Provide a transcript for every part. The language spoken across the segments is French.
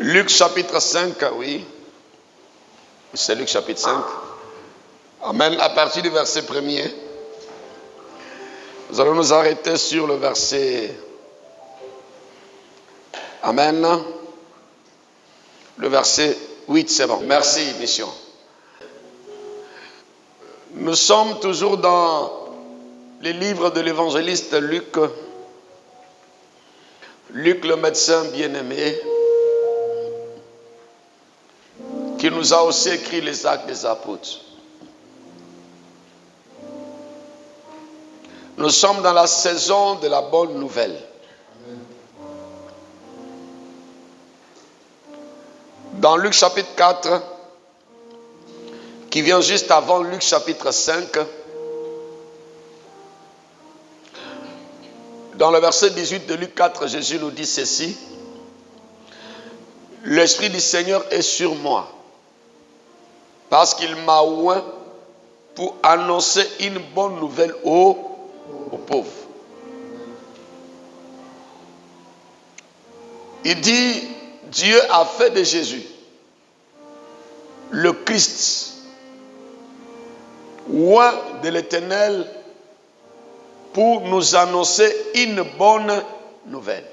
Luc chapitre 5, oui. C'est Luc chapitre 5. Amen. À partir du verset 1er, nous allons nous arrêter sur le verset. Amen. Le verset 8, c'est bon. Merci, mission. Nous sommes toujours dans les livres de l'évangéliste Luc. Luc, le médecin bien-aimé, qui nous a aussi écrit les Actes des Apôtres. Nous sommes dans la saison de la bonne nouvelle. Dans Luc chapitre 4, qui vient juste avant Luc chapitre 5, dans le verset 18 de Luc 4, Jésus nous dit ceci: l'Esprit du Seigneur est sur moi, parce qu'il m'a oint pour annoncer une bonne nouvelle aux pauvres. Il dit, Dieu a fait de Jésus le Christ, oint de l'Éternel, pour nous annoncer une bonne nouvelle.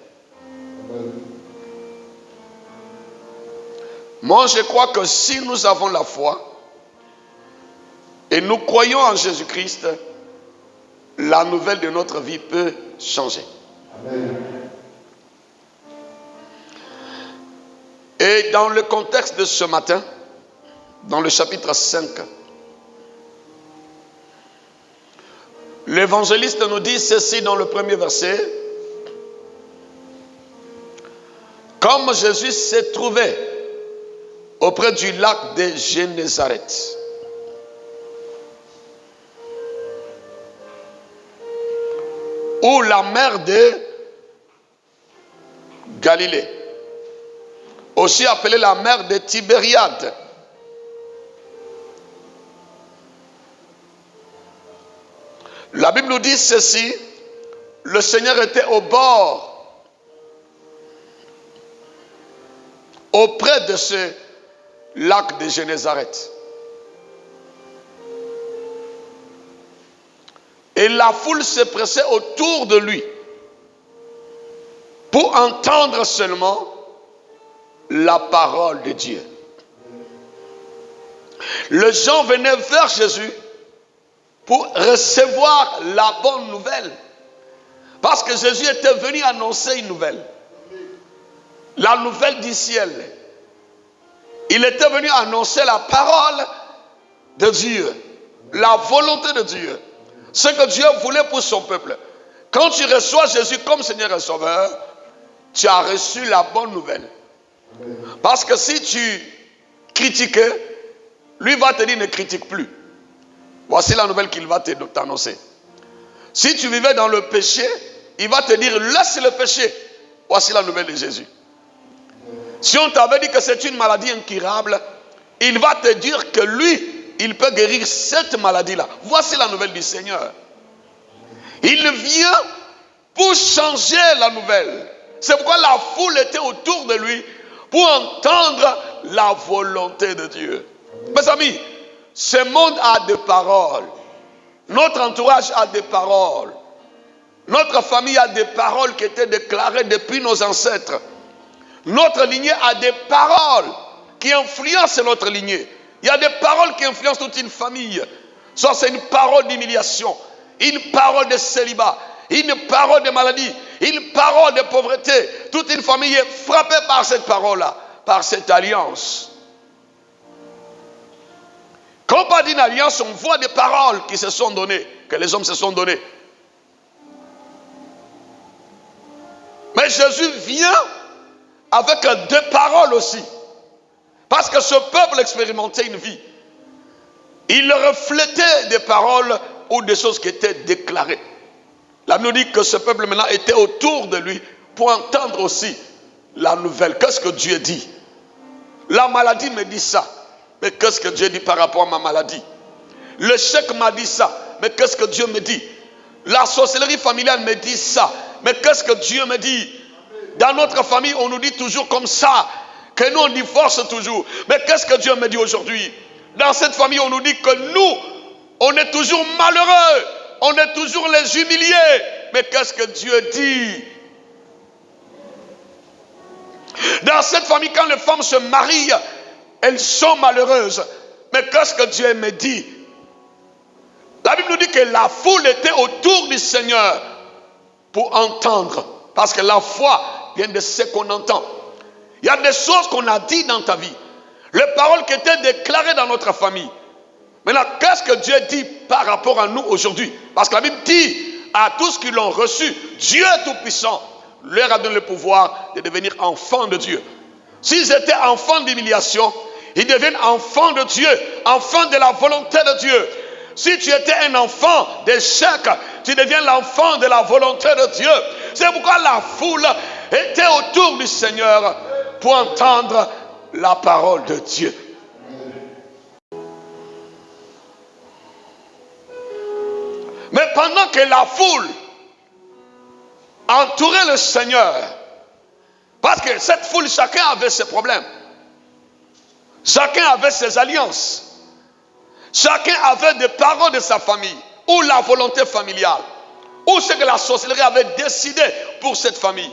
Moi, je crois que si nous avons la foi et nous croyons en Jésus-Christ, la nouvelle de notre vie peut changer. Amen. Et dans le contexte de ce matin, dans le chapitre 5, l'évangéliste nous dit ceci dans le premier verset: comme Jésus s'est trouvé auprès du lac de Génézareth, où la mer de Galilée, aussi appelée la mer de Tibériade, la Bible nous dit ceci: le Seigneur était au bord, auprès de ce lac de Génézareth. Et la foule se pressait autour de lui pour entendre seulement la parole de Dieu. Les gens venaient vers Jésus pour recevoir la bonne nouvelle. Parce que Jésus était venu annoncer une nouvelle. La nouvelle du ciel. Il était venu annoncer la parole de Dieu. La volonté de Dieu. Ce que Dieu voulait pour son peuple. Quand tu reçois Jésus comme Seigneur et Sauveur, tu as reçu la bonne nouvelle. Parce que si tu critiquais, lui va te dire ne critique plus. Voici la nouvelle qu'il va t'annoncer. Si tu vivais dans le péché, il va te dire laisse le péché. Voici la nouvelle de Jésus. Si on t'avait dit que c'est une maladie incurable, il va te dire que lui, il peut guérir cette maladie-là. Voici la nouvelle du Seigneur. Il vient pour changer la nouvelle. C'est pourquoi la foule était autour de lui pour entendre la volonté de Dieu. Mes amis, ce monde a des paroles. Notre entourage a des paroles. Notre famille a des paroles qui étaient déclarées depuis nos ancêtres. Notre lignée a des paroles qui influencent notre lignée. Il y a des paroles qui influencent toute une famille. Soit c'est une parole d'humiliation, une parole de célibat, une parole de maladie, une parole de pauvreté. Toute une famille est frappée par cette parole-là, par cette alliance. Quand on parle d'une alliance, on voit des paroles qui se sont données, que les hommes se sont données. Mais Jésus vient avec deux paroles aussi. Parce que ce peuple expérimentait une vie. Il reflétait des paroles ou des choses qui étaient déclarées. La Bible dit que ce peuple maintenant était autour de lui pour entendre aussi la nouvelle. Qu'est-ce que Dieu dit? La maladie me dit ça. Mais qu'est-ce que Dieu dit par rapport à ma maladie? Le chèque m'a dit ça. Mais qu'est-ce que Dieu me dit? La sorcellerie familiale me dit ça. Mais qu'est-ce que Dieu me dit? Dans notre famille, on nous dit toujours comme ça, que nous on divorce toujours. Mais qu'est-ce que Dieu me dit aujourd'hui? Dans cette famille, on nous dit que nous, on est toujours malheureux. On est toujours les humiliés. Mais qu'est-ce que Dieu dit? Dans cette famille, quand les femmes se marient, elles sont malheureuses. Mais qu'est-ce que Dieu me dit? La Bible nous dit que la foule était autour du Seigneur pour entendre. Parce que la foi vient de ce qu'on entend. Il y a des choses qu'on a dit dans ta vie. Les paroles qui étaient déclarées dans notre famille. Maintenant, qu'est-ce que Dieu dit par rapport à nous aujourd'hui? Parce que la Bible dit à tous qui l'ont reçu, Dieu Tout-Puissant leur a donné le pouvoir de devenir enfants de Dieu. S'ils étaient enfants d'humiliation, ils deviennent enfants de Dieu, enfants de la volonté de Dieu. Si tu étais un enfant d'échec, tu deviens l'enfant de la volonté de Dieu. C'est pourquoi la foule était autour du Seigneur pour entendre la parole de Dieu. Mais pendant que la foule entourait le Seigneur, parce que cette foule, chacun avait ses problèmes, chacun avait ses alliances, chacun avait des paroles de sa famille, ou la volonté familiale, ou ce que la sorcellerie avait décidé pour cette famille,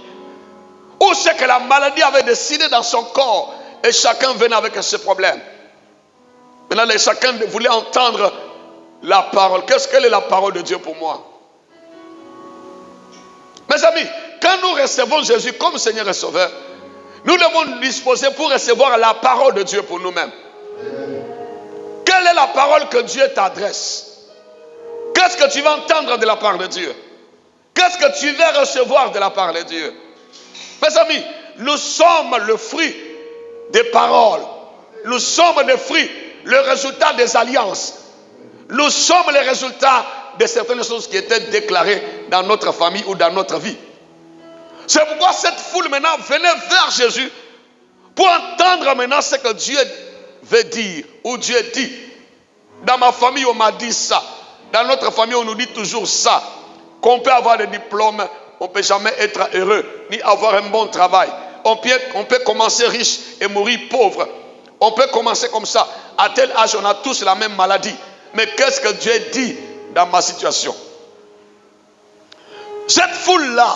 ou ce que la maladie avait décidé dans son corps, et chacun venait avec ses problèmes. Maintenant, chacun voulait entendre la parole. Quelle est la parole de Dieu pour moi? Mes amis, quand nous recevons Jésus comme Seigneur et Sauveur, nous devons nous disposer pour recevoir la parole de Dieu pour nous-mêmes. Quelle est la parole que Dieu t'adresse? Qu'est-ce que tu vas entendre de la part de Dieu? Qu'est-ce que tu vas recevoir de la part de Dieu? Mes amis, nous sommes le fruit des paroles. Nous sommes le fruit, le résultat des alliances. Nous sommes les résultats de certaines choses qui étaient déclarées dans notre famille ou dans notre vie. C'est pourquoi cette foule maintenant venait vers Jésus pour entendre maintenant ce que Dieu veut dire ou Dieu dit. Dans ma famille, on m'a dit ça. Dans notre famille, on nous dit toujours ça. Qu'on peut avoir des diplômes, on ne peut jamais être heureux, ni avoir un bon travail. On peut commencer riche et mourir pauvre. On peut commencer comme ça. À tel âge, on a tous la même maladie. Mais qu'est-ce que Dieu dit dans ma situation? Cette foule-là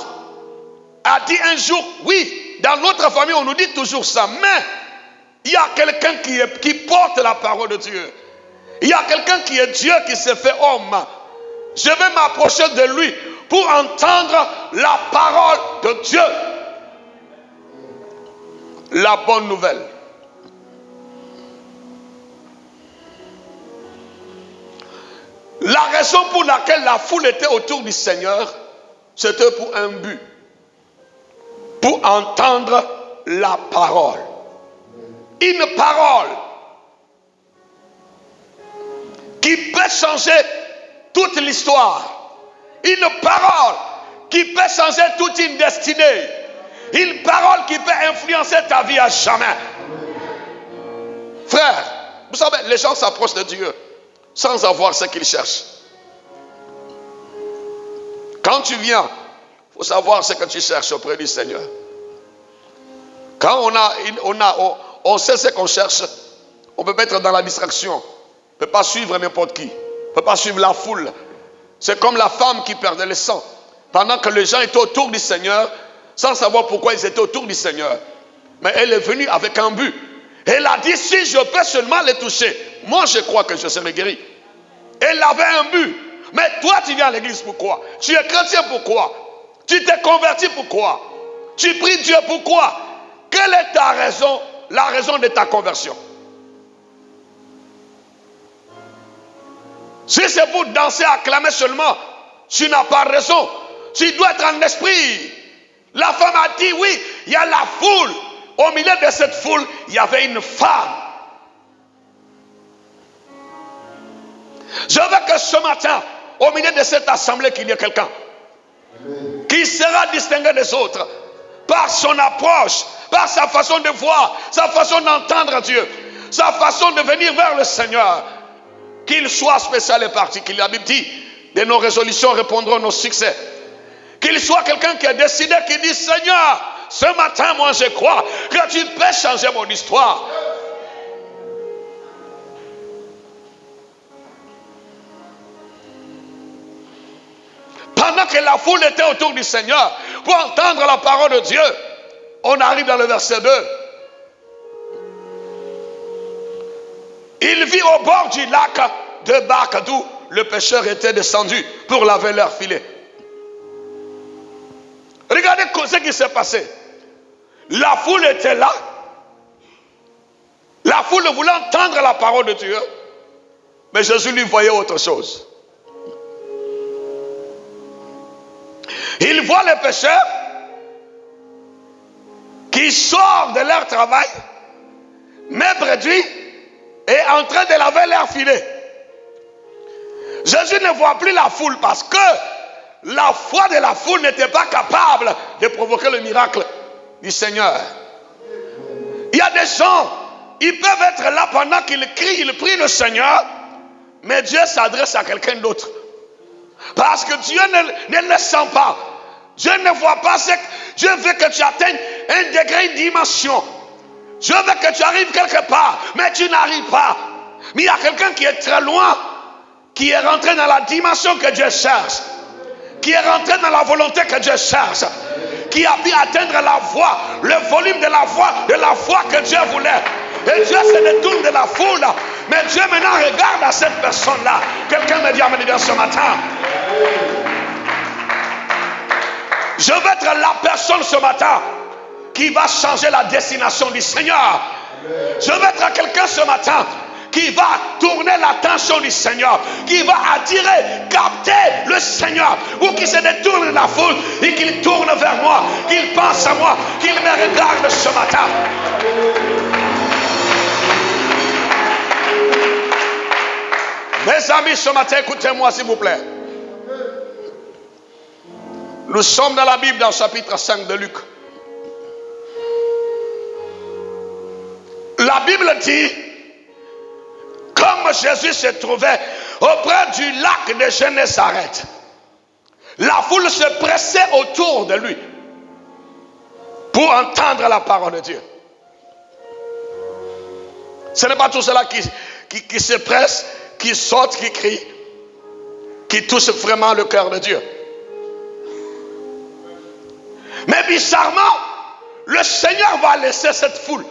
a dit un jour, oui, dans notre famille, on nous dit toujours ça, mais il y a quelqu'un qui porte la parole de Dieu. Il y a quelqu'un qui est Dieu, qui s'est fait homme. Je vais m'approcher de lui pour entendre la parole de Dieu. La bonne nouvelle. La raison pour laquelle la foule était autour du Seigneur, c'était pour un but. Pour entendre la parole. Une parole qui peut changer toute l'histoire. Une parole qui peut changer toute une destinée. Une parole qui peut influencer ta vie à jamais. Frère, vous savez, les gens s'approchent de Dieu sans avoir ce qu'ils cherchent. Quand tu viens, il faut savoir ce que tu cherches auprès du Seigneur. Quand on sait ce qu'on cherche, on peut être dans la distraction. On ne peut pas suivre n'importe qui. On ne peut pas suivre la foule. C'est comme la femme qui perdait le sang. Pendant que les gens étaient autour du Seigneur, sans savoir pourquoi ils étaient autour du Seigneur. Mais elle est venue avec un but. Elle a dit, si je peux seulement les toucher, moi je crois que je serai guéri. Elle avait un but. Mais toi tu viens à l'église pourquoi? Tu es chrétien pourquoi? Tu t'es converti pourquoi? Tu pries Dieu pourquoi? Quelle est ta raison, la raison de ta conversion? Si c'est pour danser, acclamer seulement, tu n'as pas raison. Tu dois être en esprit. La femme a dit oui, il y a la foule. Au milieu de cette foule, il y avait une femme. Je veux que ce matin, au milieu de cette assemblée, qu'il y ait quelqu'un qui sera distingué des autres par son approche, par sa façon de voir, sa façon d'entendre Dieu, sa façon de venir vers le Seigneur. Qu'il soit spécial et particulier. La Bible dit, de nos résolutions répondront nos succès. Qu'il soit quelqu'un qui a décidé, qui dit, Seigneur, Ce matin, moi, je crois que tu peux changer mon histoire. Pendant que la foule était autour du Seigneur pour entendre la parole de Dieu, on arrive dans le verset 2. Il vit au bord du lac deux barques d'où le pêcheur était descendu pour laver leur filet. Regardez ce qui s'est passé. La foule était là. La foule voulait entendre la parole de Dieu. Mais Jésus lui voyait autre chose. Il voit les pêcheurs qui sortent de leur travail, même réduits, et en train de laver leur filet. Jésus ne voit plus la foule parce que la foi de la foule n'était pas capable de provoquer le miracle du Seigneur. Il y a des gens, ils peuvent être là pendant qu'ils crient, ils prient le Seigneur, mais Dieu s'adresse à quelqu'un d'autre. Parce que Dieu ne le sent pas. Dieu ne voit pas ce que Dieu veut que tu atteignes un degré, une dimension. Dieu veut que tu arrives quelque part, mais tu n'arrives pas. Mais il y a quelqu'un qui est très loin, qui est rentré dans la dimension que Dieu cherche, qui est rentré dans la volonté que Dieu cherche, qui a pu atteindre la voix, le volume de la foi que Dieu voulait. Et Dieu se détourne de la foule. Mais Dieu maintenant regarde à cette personne-là. Quelqu'un me dit amen ce matin. Je veux être la personne ce matin qui va changer la destination du Seigneur. Je veux être quelqu'un ce matin qui va tourner l'attention du Seigneur, qui va attirer, capter le Seigneur, ou qui se détourne de la foule et qu'il tourne vers moi, qu'il pense à moi, qu'il me regarde ce matin. Mes amis, ce matin, écoutez-moi s'il vous plaît. Nous sommes dans la Bible, dans le chapitre 5 de Luc. La Bible dit, comme Jésus se trouvait auprès du lac de Genésareth, la foule se pressait autour de lui pour entendre la parole de Dieu. Ce n'est pas tout cela qui se presse, qui saute, qui crie, qui touche vraiment le cœur de Dieu. Mais bizarrement, le Seigneur va laisser cette foule.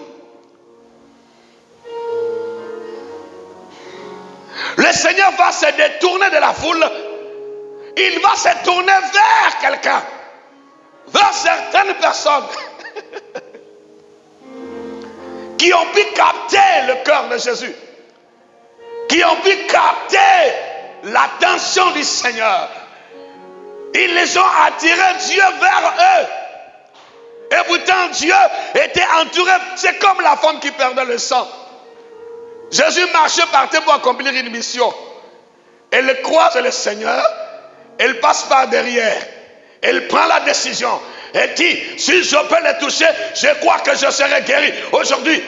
Le Seigneur va se détourner de la foule. Il va se tourner vers quelqu'un, vers certaines personnes qui ont pu capter le cœur de Jésus, qui ont pu capter l'attention du Seigneur. Ils les ont attirés, Dieu vers eux. Et pourtant Dieu était entouré, c'est comme la femme qui perdait le sang. Jésus marchait, partait pour accomplir une mission. Elle croise le Seigneur, elle passe par derrière, elle prend la décision. Elle dit, si je peux le toucher, je crois que je serai guéri. Aujourd'hui,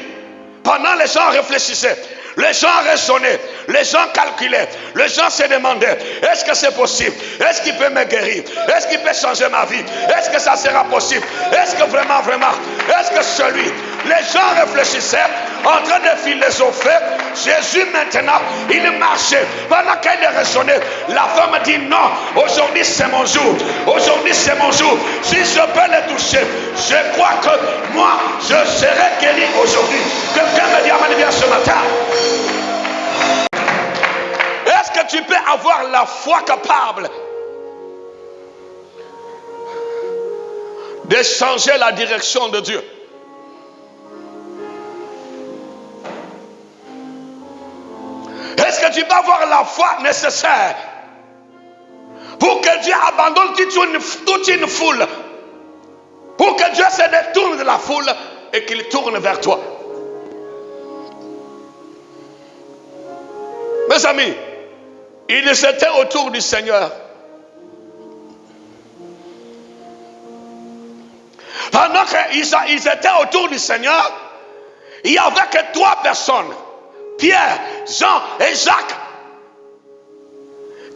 pendant les gens réfléchissaient, les gens raisonnaient, les gens calculaient, les gens se demandaient, est-ce que c'est possible? Est-ce qu'il peut me guérir? Est-ce qu'il peut changer ma vie? Est-ce que ça sera possible? Est-ce que vraiment, est-ce que celui? Les gens réfléchissaient, en train de philosopher. Jésus maintenant, il marchait. Pendant qu'elle raisonnait, la femme dit non, aujourd'hui c'est mon jour. Aujourd'hui c'est mon jour. Si je peux le toucher, je crois que moi, je serai guéri aujourd'hui. Quelqu'un me dit amen bien ce matin. Est-ce que tu peux avoir la foi capable de changer la direction de Dieu? Est-ce que tu peux avoir la foi nécessaire pour que Dieu abandonne toute une foule, pour que Dieu se détourne de la foule et qu'il tourne vers toi? Mes amis, ils étaient autour du Seigneur. Pendant qu'ils étaient autour du Seigneur, il n'y avait que 3 personnes, Pierre, Jean et Jacques,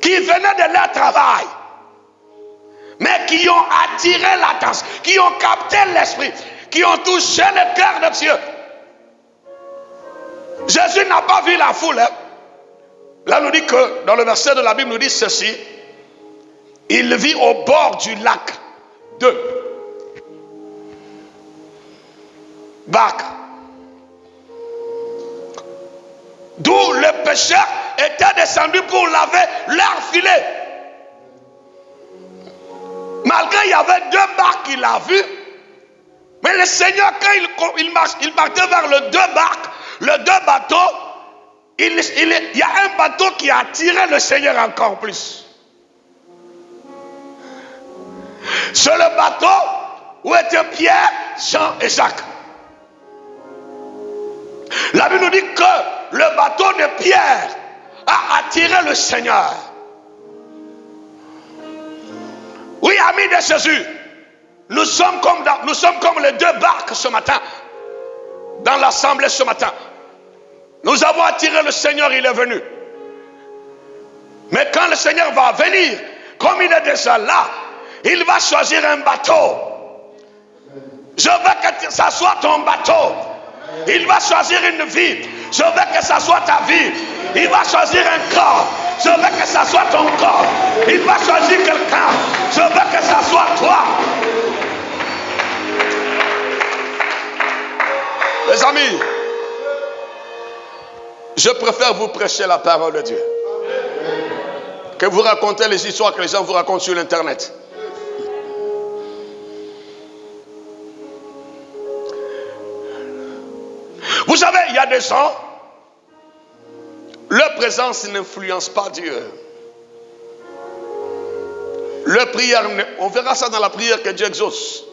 qui venaient de leur travail. mais qui ont attiré l'attention, qui ont capté l'esprit, qui ont touché le cœur de Dieu. Jésus n'a pas vu la foule. Hein? Là, nous dit que, dans le verset de la Bible, nous dit ceci. Il vit au bord du lac 2 barques, d'où le pêcheur était descendu pour laver leur filet. Malgré il y avait 2 barques qu'il a vues, mais le Seigneur, quand il partait vers les 2 barques, les 2 bateaux, il y a un bateau qui a attiré le Seigneur encore plus. C'est le bateau où étaient Pierre, Jean et Jacques. La Bible nous dit que le bateau de Pierre a attiré le Seigneur. Oui, amis de Jésus, nous sommes comme les 2 barques ce matin, dans l'assemblée ce matin. Nous avons attiré le Seigneur, il est venu. Mais quand le Seigneur va venir, comme il est déjà là, il va choisir un bateau. Je veux que ça soit ton bateau. Il va choisir une vie. Je veux que ça soit ta vie. Il va choisir un corps. Je veux que ça soit ton corps. Il va choisir quelqu'un. Je veux que ça soit toi. Les amis, je préfère vous prêcher la parole de Dieu que vous racontez les histoires que les gens vous racontent sur l'internet. Vous savez, il y a des gens, leur présence n'influence pas Dieu. Leur prière, on verra ça dans la prière que Dieu exauce.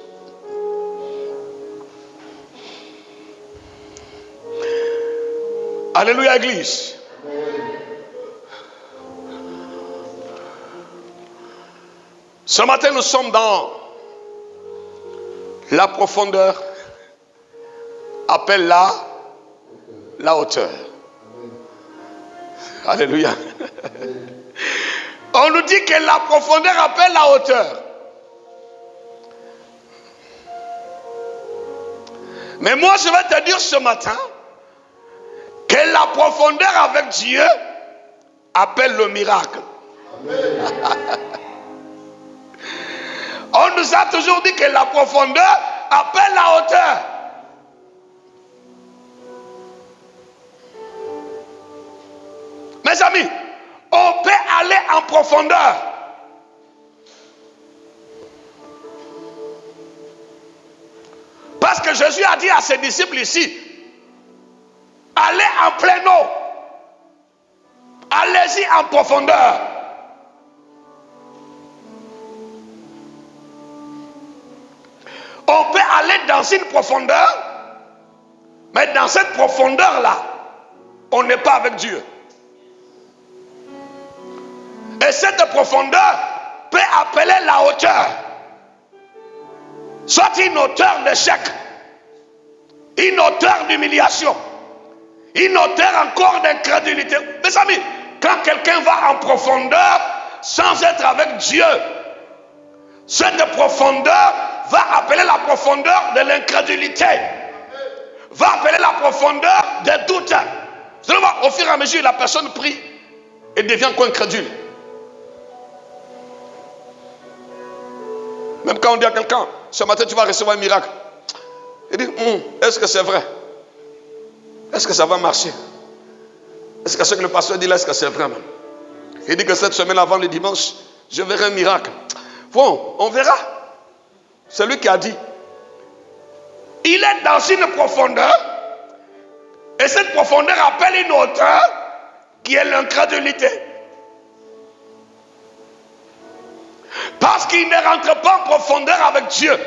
Alléluia, Église. Ce matin, nous sommes dans la profondeur. Appelle la hauteur. Alléluia. On nous dit que la profondeur appelle la hauteur. Mais moi, je vais te dire ce matin que la profondeur avec Dieu appelle le miracle. On nous a toujours dit que la profondeur appelle la hauteur. Mes amis, on peut aller en profondeur. Parce que Jésus a dit à ses disciples ici, allez en plein eau. Allez-y en profondeur. On peut aller dans une profondeur, mais dans cette profondeur-là, on n'est pas avec Dieu. Et cette profondeur peut appeler la hauteur. Soit une hauteur d'échec, une hauteur d'humiliation, une hauteur encore d'incrédulité. Mes amis, quand quelqu'un va en profondeur sans être avec Dieu, cette profondeur va appeler la profondeur de l'incrédulité, va appeler la profondeur des doutes. Seulement, au fur et à mesure, la personne prie et devient quoi, incrédule. Même quand on dit à quelqu'un, ce matin tu vas recevoir un miracle, il dit, est-ce que c'est vrai? Est-ce que ça va marcher? Est-ce que ce que le pasteur dit là, est-ce que c'est vrai même? Il dit que cette semaine avant le dimanche, je verrai un miracle. Bon, on verra. C'est lui qui a dit. Il est dans une profondeur, et cette profondeur appelle une hauteur qui est l'incrédulité. Parce qu'il ne rentre pas en profondeur avec Dieu.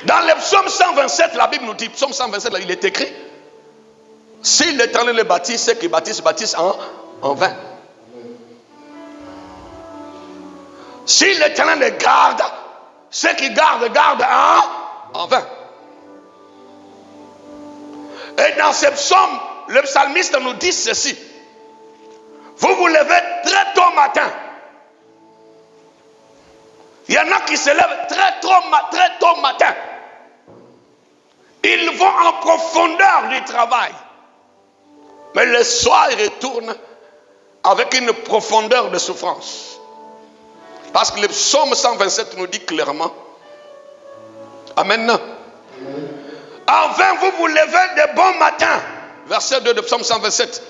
Dans le psaume 127, la Bible nous dit, psaume 127, là, il est écrit, si l'Éternel le bâtit, ceux qui bâtissent en vain. Si l'Éternel le garde, ceux qui gardent en vain. Et dans ce psaume, le psalmiste nous dit ceci. Vous vous levez très tôt matin Il y en a qui se lèvent très tôt matin. Ils vont en profondeur du travail. Mais le soir, ils retournent avec une profondeur de souffrance. Parce que le psaume 127 nous dit clairement. Amen. En vain, vous vous levez de bon matin. Verset 2 de psaume 127.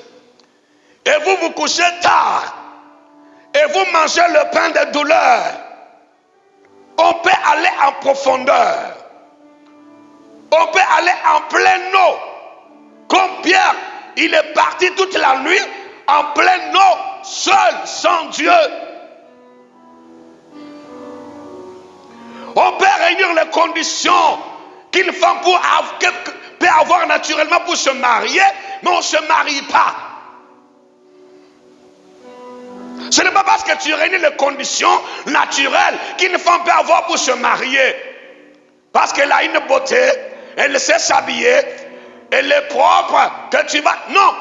Et vous vous couchez tard. Et vous mangez le pain de douleur. On peut aller en profondeur. On peut aller en pleine eau. Comme Pierre, il est parti toute la nuit en pleine eau, seul, sans Dieu. On peut réunir les conditions qu'une femme peut avoir naturellement pour se marier, mais on ne se marie pas. Ce n'est pas parce que tu réunis les conditions naturelles qu'une femme peut avoir pour se marier. Parce qu'elle a une beauté, elle sait s'habiller, elle est propre, que tu vas... Non.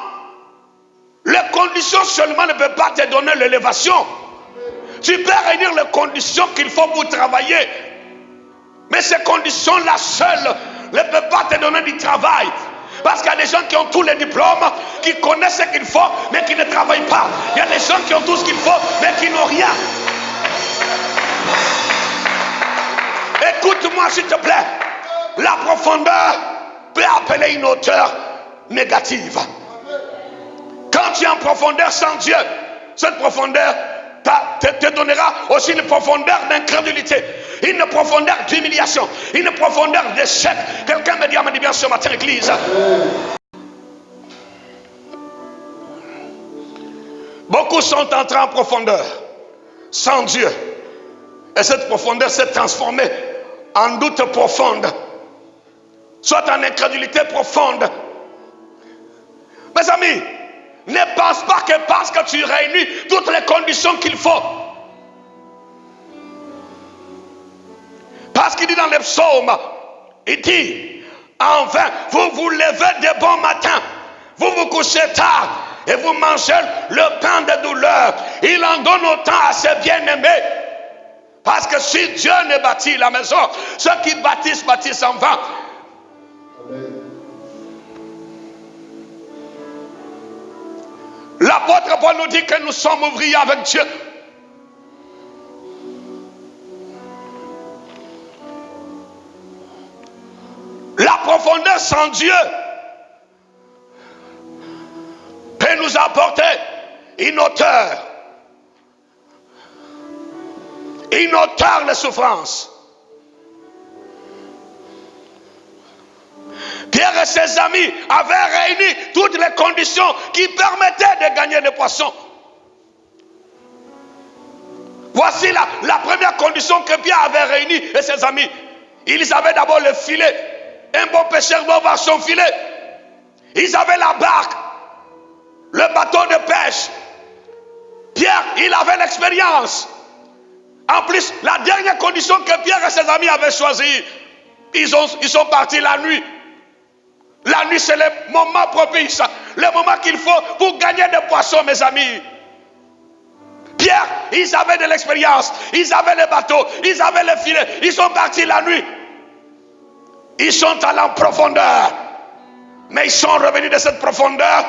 Les conditions seulement ne peuvent pas te donner l'élévation. Tu peux réunir les conditions qu'il faut pour travailler. Mais ces conditions-là seules ne peuvent pas te donner du travail. Parce qu'il y a des gens qui ont tous les diplômes, qui connaissent ce qu'il faut, mais qui ne travaillent pas. Il y a des gens qui ont tout ce qu'il faut, mais qui n'ont rien. Écoute-moi s'il te plaît. La profondeur peut appeler une hauteur négative. Quand tu es en profondeur sans Dieu, cette profondeur te donnera aussi une profondeur d'incrédulité, une profondeur d'humiliation, une profondeur d'échec. Quelqu'un me dit bien ce matin, église. Beaucoup sont entrés en profondeur sans Dieu. Et cette profondeur s'est transformée en doute profonde, soit en incrédulité profonde. Mes amis, ne pense pas que parce que tu réunis toutes les conditions qu'il faut. Parce qu'il dit dans les psaumes, il dit, en vain, vous vous levez de bon matin, vous vous couchez tard et vous mangez le pain de douleur. Il en donne autant à ses bien-aimés. Parce que si Dieu ne bâtit la maison, ceux qui bâtissent, bâtissent en vain. L'apôtre Paul nous dit que nous sommes ouvriers avec Dieu. La profondeur sans Dieu peut nous apporter une hauteur de souffrance. Pierre et ses amis avaient réuni toutes les conditions qui permettaient de gagner des poissons. Voici la première condition que Pierre avait réunie et ses amis. Ils avaient d'abord le filet. Un bon pêcheur doit avoir son filet. Ils avaient la barque, le bateau de pêche. Pierre, il avait l'expérience. En plus, la dernière condition que Pierre et ses amis avaient choisie, ils sont partis la nuit. La nuit, c'est le moment propice, le moment qu'il faut pour gagner des poissons, mes amis. Pierre, ils avaient de l'expérience, ils avaient les bateaux, ils avaient les filets, ils sont partis la nuit. Ils sont allés en profondeur, mais ils sont revenus de cette profondeur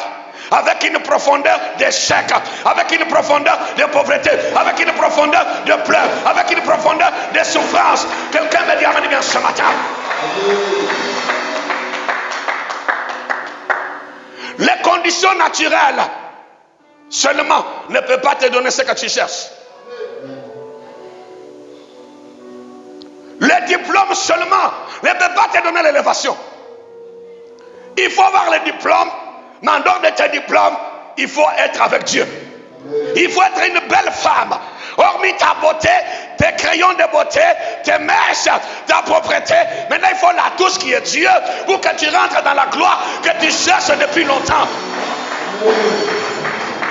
avec une profondeur d'échec, avec une profondeur de pauvreté, avec une profondeur de pleurs, avec une profondeur de souffrance. Quelqu'un me dit amen bien ce matin. Les conditions naturelles seulement ne peuvent pas te donner ce que tu cherches. Le diplôme seulement ne peut pas te donner l'élévation. Il faut avoir le diplôme, mais en dehors de tes diplômes, il faut être avec Dieu. Il faut être une belle femme. Hormis ta beauté, tes crayons de beauté, tes mèches, ta propreté, maintenant il faut la touche qui est Dieu pour que tu rentres dans la gloire que tu cherches depuis longtemps.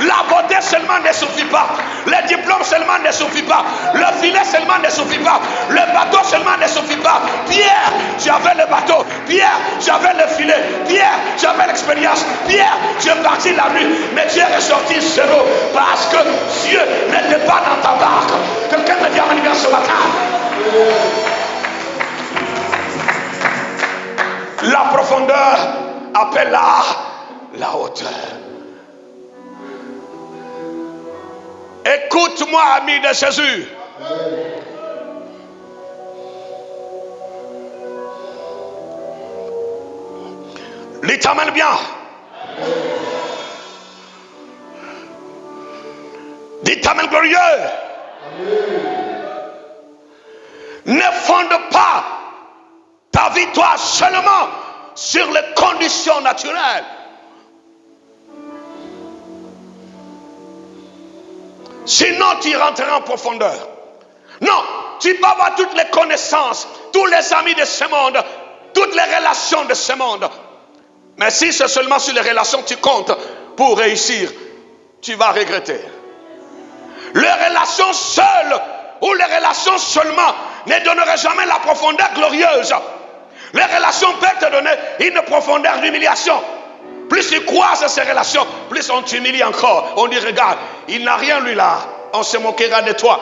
La beauté seulement ne suffit pas. Le diplôme seulement ne suffit pas. Le filet seulement ne suffit pas. Le bateau seulement ne suffit pas. Pierre, j'avais le bateau. Pierre, j'avais le filet. Pierre, j'avais l'expérience. Pierre, j'ai parti la nuit. Mais Dieu est ressorti zéro. Parce que Dieu n'était pas dans ta barque. Quelqu'un me dit à mon ce matin. La profondeur appelle la hauteur. Écoute-moi, ami de Jésus. L'éternel bien. L'éternel glorieux. Ne fonde pas ta victoire seulement sur les conditions naturelles. Sinon, tu rentreras en profondeur. Non, tu peux avoir toutes les connaissances, tous les amis de ce monde, toutes les relations de ce monde. Mais si c'est seulement sur les relations que tu comptes pour réussir, tu vas regretter. Les relations seules ou les relations seulement ne donneraient jamais la profondeur glorieuse. Les relations peuvent te donner une profondeur d'humiliation. Plus tu croises ces relations, plus on t'humilie encore. On dit, regarde, il n'a rien lui là. On se moquera de toi.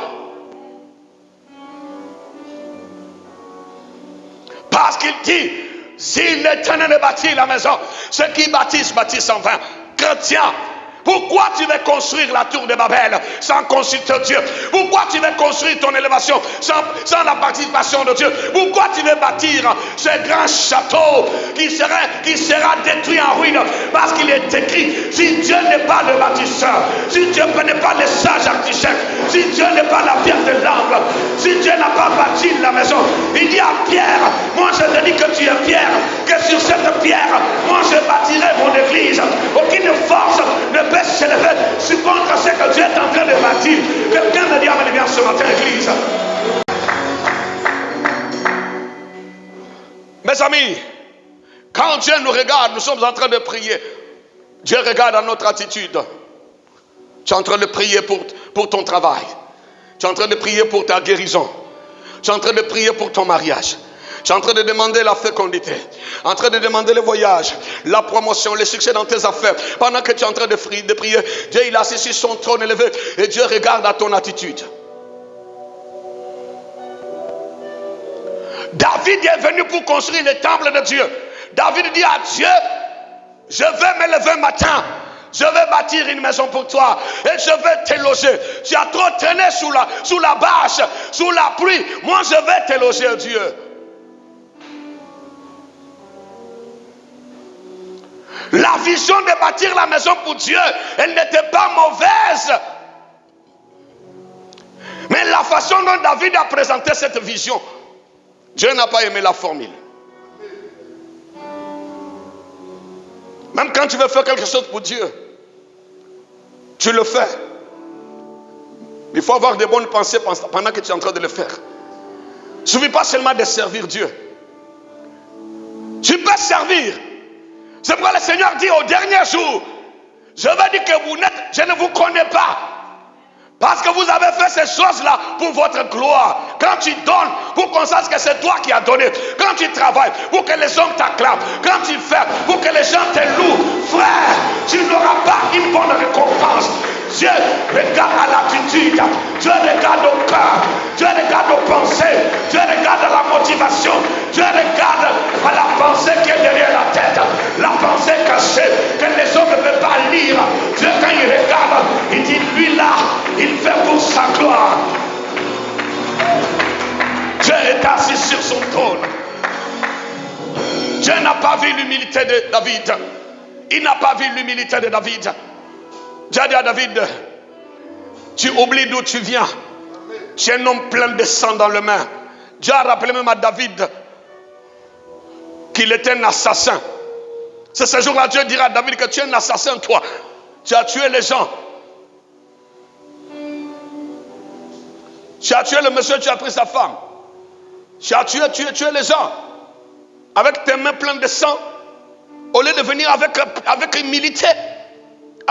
Parce qu'il dit, si l'Éternel bâtit la maison, ceux qui bâtissent en vain. Chrétien, pourquoi tu veux construire la tour de Babel sans consulter Dieu? Pourquoi tu veux construire ton élévation sans la participation de Dieu? Pourquoi tu veux bâtir ce grand château qui sera détruit en ruine? Parce qu'il est écrit, si Dieu n'est pas le bâtisseur, si Dieu n'est pas le sage architecte, si Dieu n'est pas la pierre de l'angle, si Dieu n'a pas bâti la maison, il dit à Pierre, moi je te dis que tu es Pierre, que sur cette pierre, moi je bâtirai mon église. Aucune force ne peut s'élever sur contre ce que Dieu est en train de bâtir. Quelqu'un me dit amen bien ce matin, église. Mes amis, quand Dieu nous regarde, nous sommes en train de prier. Dieu regarde à notre attitude. Tu es en train de prier pour ton travail. Tu es en train de prier pour ta guérison. Tu es en train de prier pour ton mariage. Tu es en train de demander la fécondité, en train de demander le voyage, la promotion, le succès dans tes affaires. Pendant que tu es en train de prier, Dieu il est assis sur son trône élevé et Dieu regarde à ton attitude. David est venu pour construire le temple de Dieu. David dit à Dieu, je vais me lever matin. Je vais bâtir une maison pour toi et je vais te loger. Tu as trop traîné sous la bâche, sous la pluie. Moi je vais te loger, Dieu. La vision de bâtir la maison pour Dieu, elle n'était pas mauvaise. Mais la façon dont David a présenté cette vision, Dieu n'a pas aimé la formule. Même quand tu veux faire quelque chose pour Dieu, tu le fais. Il faut avoir de bonnes pensées pendant que tu es en train de le faire. Il ne suffit pas seulement de servir Dieu. Tu peux servir. C'est pourquoi le Seigneur dit au dernier jour, je vais dire que je ne vous connais pas. Parce que vous avez fait ces choses-là pour votre gloire. Quand tu donnes, pour qu'on sache que c'est toi qui as donné. Quand tu travailles, pour que les hommes t'acclament. Quand tu fais, pour que les gens te louent. Frère, tu n'auras pas une bonne récompense. Dieu regarde à l'attitude. Dieu regarde au cœur. Dieu regarde aux pensées. Dieu regarde à la motivation. Dieu regarde à la pensée qui est derrière la tête. La pensée cachée que les hommes ne peuvent pas lire. Dieu, quand il regarde, il dit, lui là, il fait pour sa gloire. Dieu est assis sur son trône. Dieu n'a pas vu l'humilité de David. Il n'a pas vu l'humilité de David. Dieu a dit à David, tu oublies d'où tu viens. Tu es un homme plein de sang dans les mains. Dieu a rappelé même à David qu'il était un assassin. C'est ce jour-là Dieu dira à David que tu es un assassin toi. Tu as tué les gens. Tu as tué le monsieur, tu as pris sa femme. Tu as tué les gens. Avec tes mains pleines de sang. Au lieu de venir avec humilité.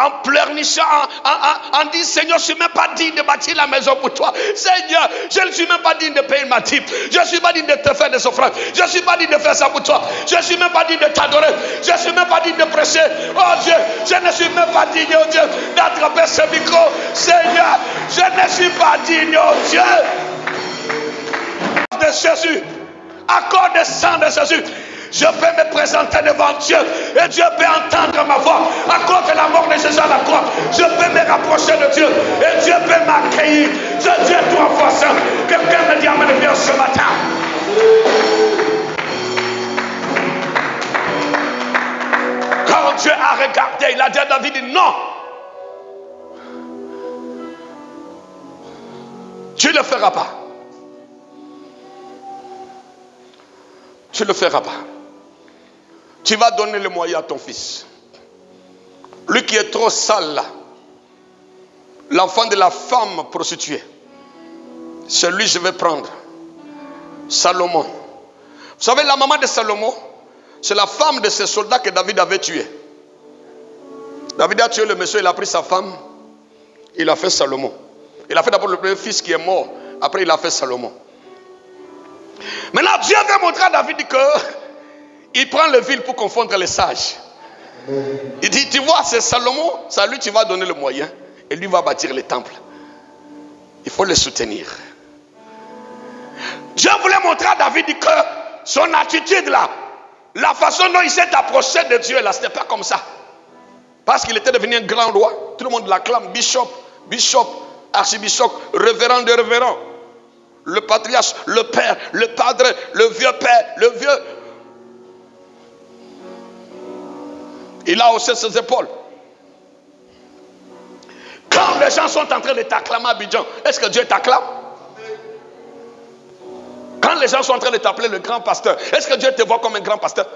en pleurnichant, en disant, Seigneur, je ne suis même pas digne de bâtir la maison pour toi. Seigneur, je ne suis même pas digne de payer ma dîme. Je ne suis pas digne de te faire des offrandes. Je ne suis pas digne de faire ça pour toi. Je ne suis même pas digne de t'adorer. Je ne suis même pas digne de prêcher. Oh Dieu, je ne suis même pas digne, oh Dieu, d'attraper ce micro. Seigneur, je ne suis pas digne, oh Dieu. De Jésus, à cause du sang de Jésus, je peux me présenter devant Dieu et Dieu peut entendre ma voix. À cause de la mort de Jésus à la croix, je peux me rapprocher de Dieu et Dieu peut m'accueillir. Je Dieu toi fois saint. Quelqu'un me dit amen bien ce matin. Quand Dieu a regardé, il a dit à David, non, tu ne le feras pas. Tu ne le feras pas. Tu vas donner le moyen à ton fils. Lui qui est trop sale là. L'enfant de la femme prostituée. Celui je vais prendre. Salomon. Vous savez, la maman de Salomon, c'est la femme de ces soldats que David avait tués. David a tué le monsieur, il a pris sa femme. Il a fait Salomon. Il a fait d'abord le premier fils qui est mort. Après il a fait Salomon. Maintenant, Dieu veut montrer à David qu'il prend le vil pour confondre les sages. Il dit, tu vois, c'est Salomon, c'est à lui tu vas donner le moyen. Et lui va bâtir les temples. Il faut le soutenir. Dieu voulait montrer à David que son attitude là, la façon dont il s'est approché de Dieu là, ce n'était pas comme ça. Parce qu'il était devenu un grand roi. Tout le monde l'acclame, bishop, archibishop, révérend de révérend. Le patriarche, le père, le padre, le vieux père, le vieux. Il a haussé ses épaules. Quand les gens sont en train de t'acclamer à Abidjan, est-ce que Dieu t'acclame? Quand les gens sont en train de t'appeler le grand pasteur, est-ce que Dieu te voit comme un grand pasteur?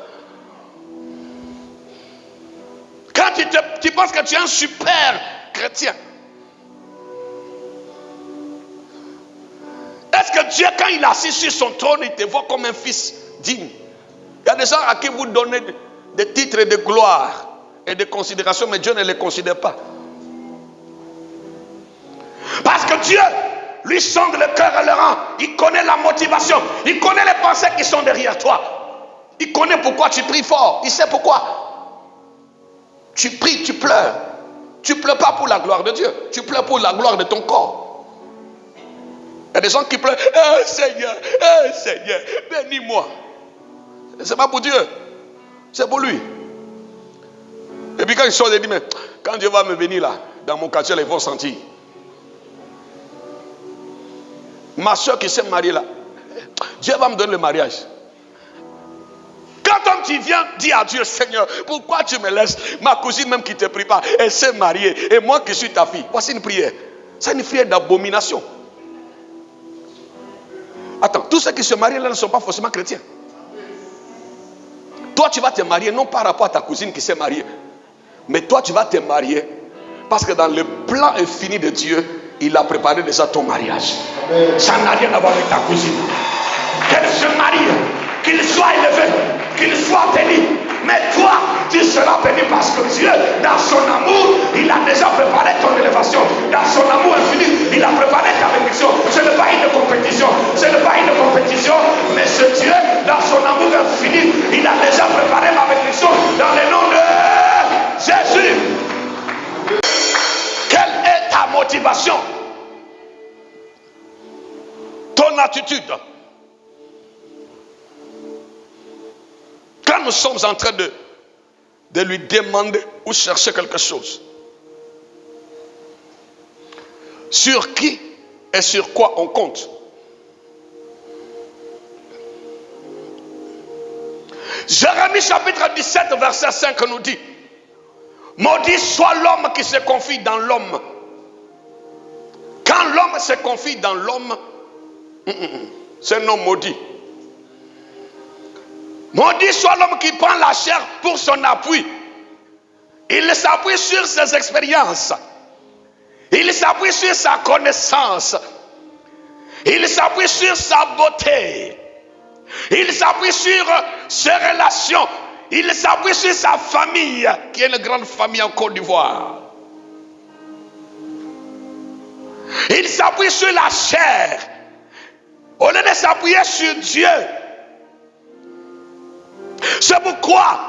Quand tu penses que tu es un super chrétien, est-ce que Dieu, quand il est assis sur son trône, il te voit comme un fils digne? Il y a des gens à qui vous donnez des titres de gloire et de considération, mais Dieu ne les considère pas. Parce que Dieu, lui, sonde le cœur et le rang. Il connaît la motivation. Il connaît les pensées qui sont derrière toi. Il connaît pourquoi tu pries fort. Il sait pourquoi. Tu pries, tu pleures. Tu ne pleures pas pour la gloire de Dieu. Tu pleures pour la gloire de ton corps. Il y a des gens qui pleurent. Oh Seigneur, bénis-moi. Ce n'est pas pour Dieu. C'est pour lui. Et puis quand ils sortent, ils disent, mais quand Dieu va me bénir là, dans mon quartier, ils vont sentir. Ma soeur qui s'est mariée là, Dieu va me donner le mariage. Quand tu viens dire à Dieu, Seigneur, pourquoi tu me laisses? Ma cousine même qui ne te prie pas, elle s'est mariée. Et moi qui suis ta fille. Voici une prière. C'est une prière d'abomination. Attends, tous ceux qui se marient là ne sont pas forcément chrétiens. Toi tu vas te marier non par rapport à ta cousine qui s'est mariée. Mais toi tu vas te marier parce que dans le plan infini de Dieu, il a préparé déjà ton mariage. Ça n'a rien à voir avec ta cousine. Qu'elle se marie, qu'il soit élevé, qu'il soit béni. Mais toi, tu seras béni parce que Dieu, dans son amour, il a déjà préparé ton élévation. Dans son amour infini, il a préparé ta bénédiction. Ce n'est pas une compétition. Ce n'est pas une compétition. Mais ce Dieu, dans son amour infini, il a déjà préparé ma bénédiction dans le nom de Jésus. Quelle est ta motivation? Ton attitude. Quand nous sommes en train de lui demander ou chercher quelque chose, sur qui et sur quoi on compte? Jérémie chapitre 17 verset 5 nous dit, maudit soit l'homme qui se confie dans l'homme. Quand l'homme se confie dans l'homme, c'est un homme maudit. Maudit soit l'homme qui prend la chair pour son appui. Il s'appuie sur ses expériences. Il s'appuie sur sa connaissance. Il s'appuie sur sa beauté. Il s'appuie sur ses relations. Il s'appuie sur sa famille, qui est une grande famille en Côte d'Ivoire. Il s'appuie sur la chair. Au lieu de s'appuyer sur Dieu. C'est pourquoi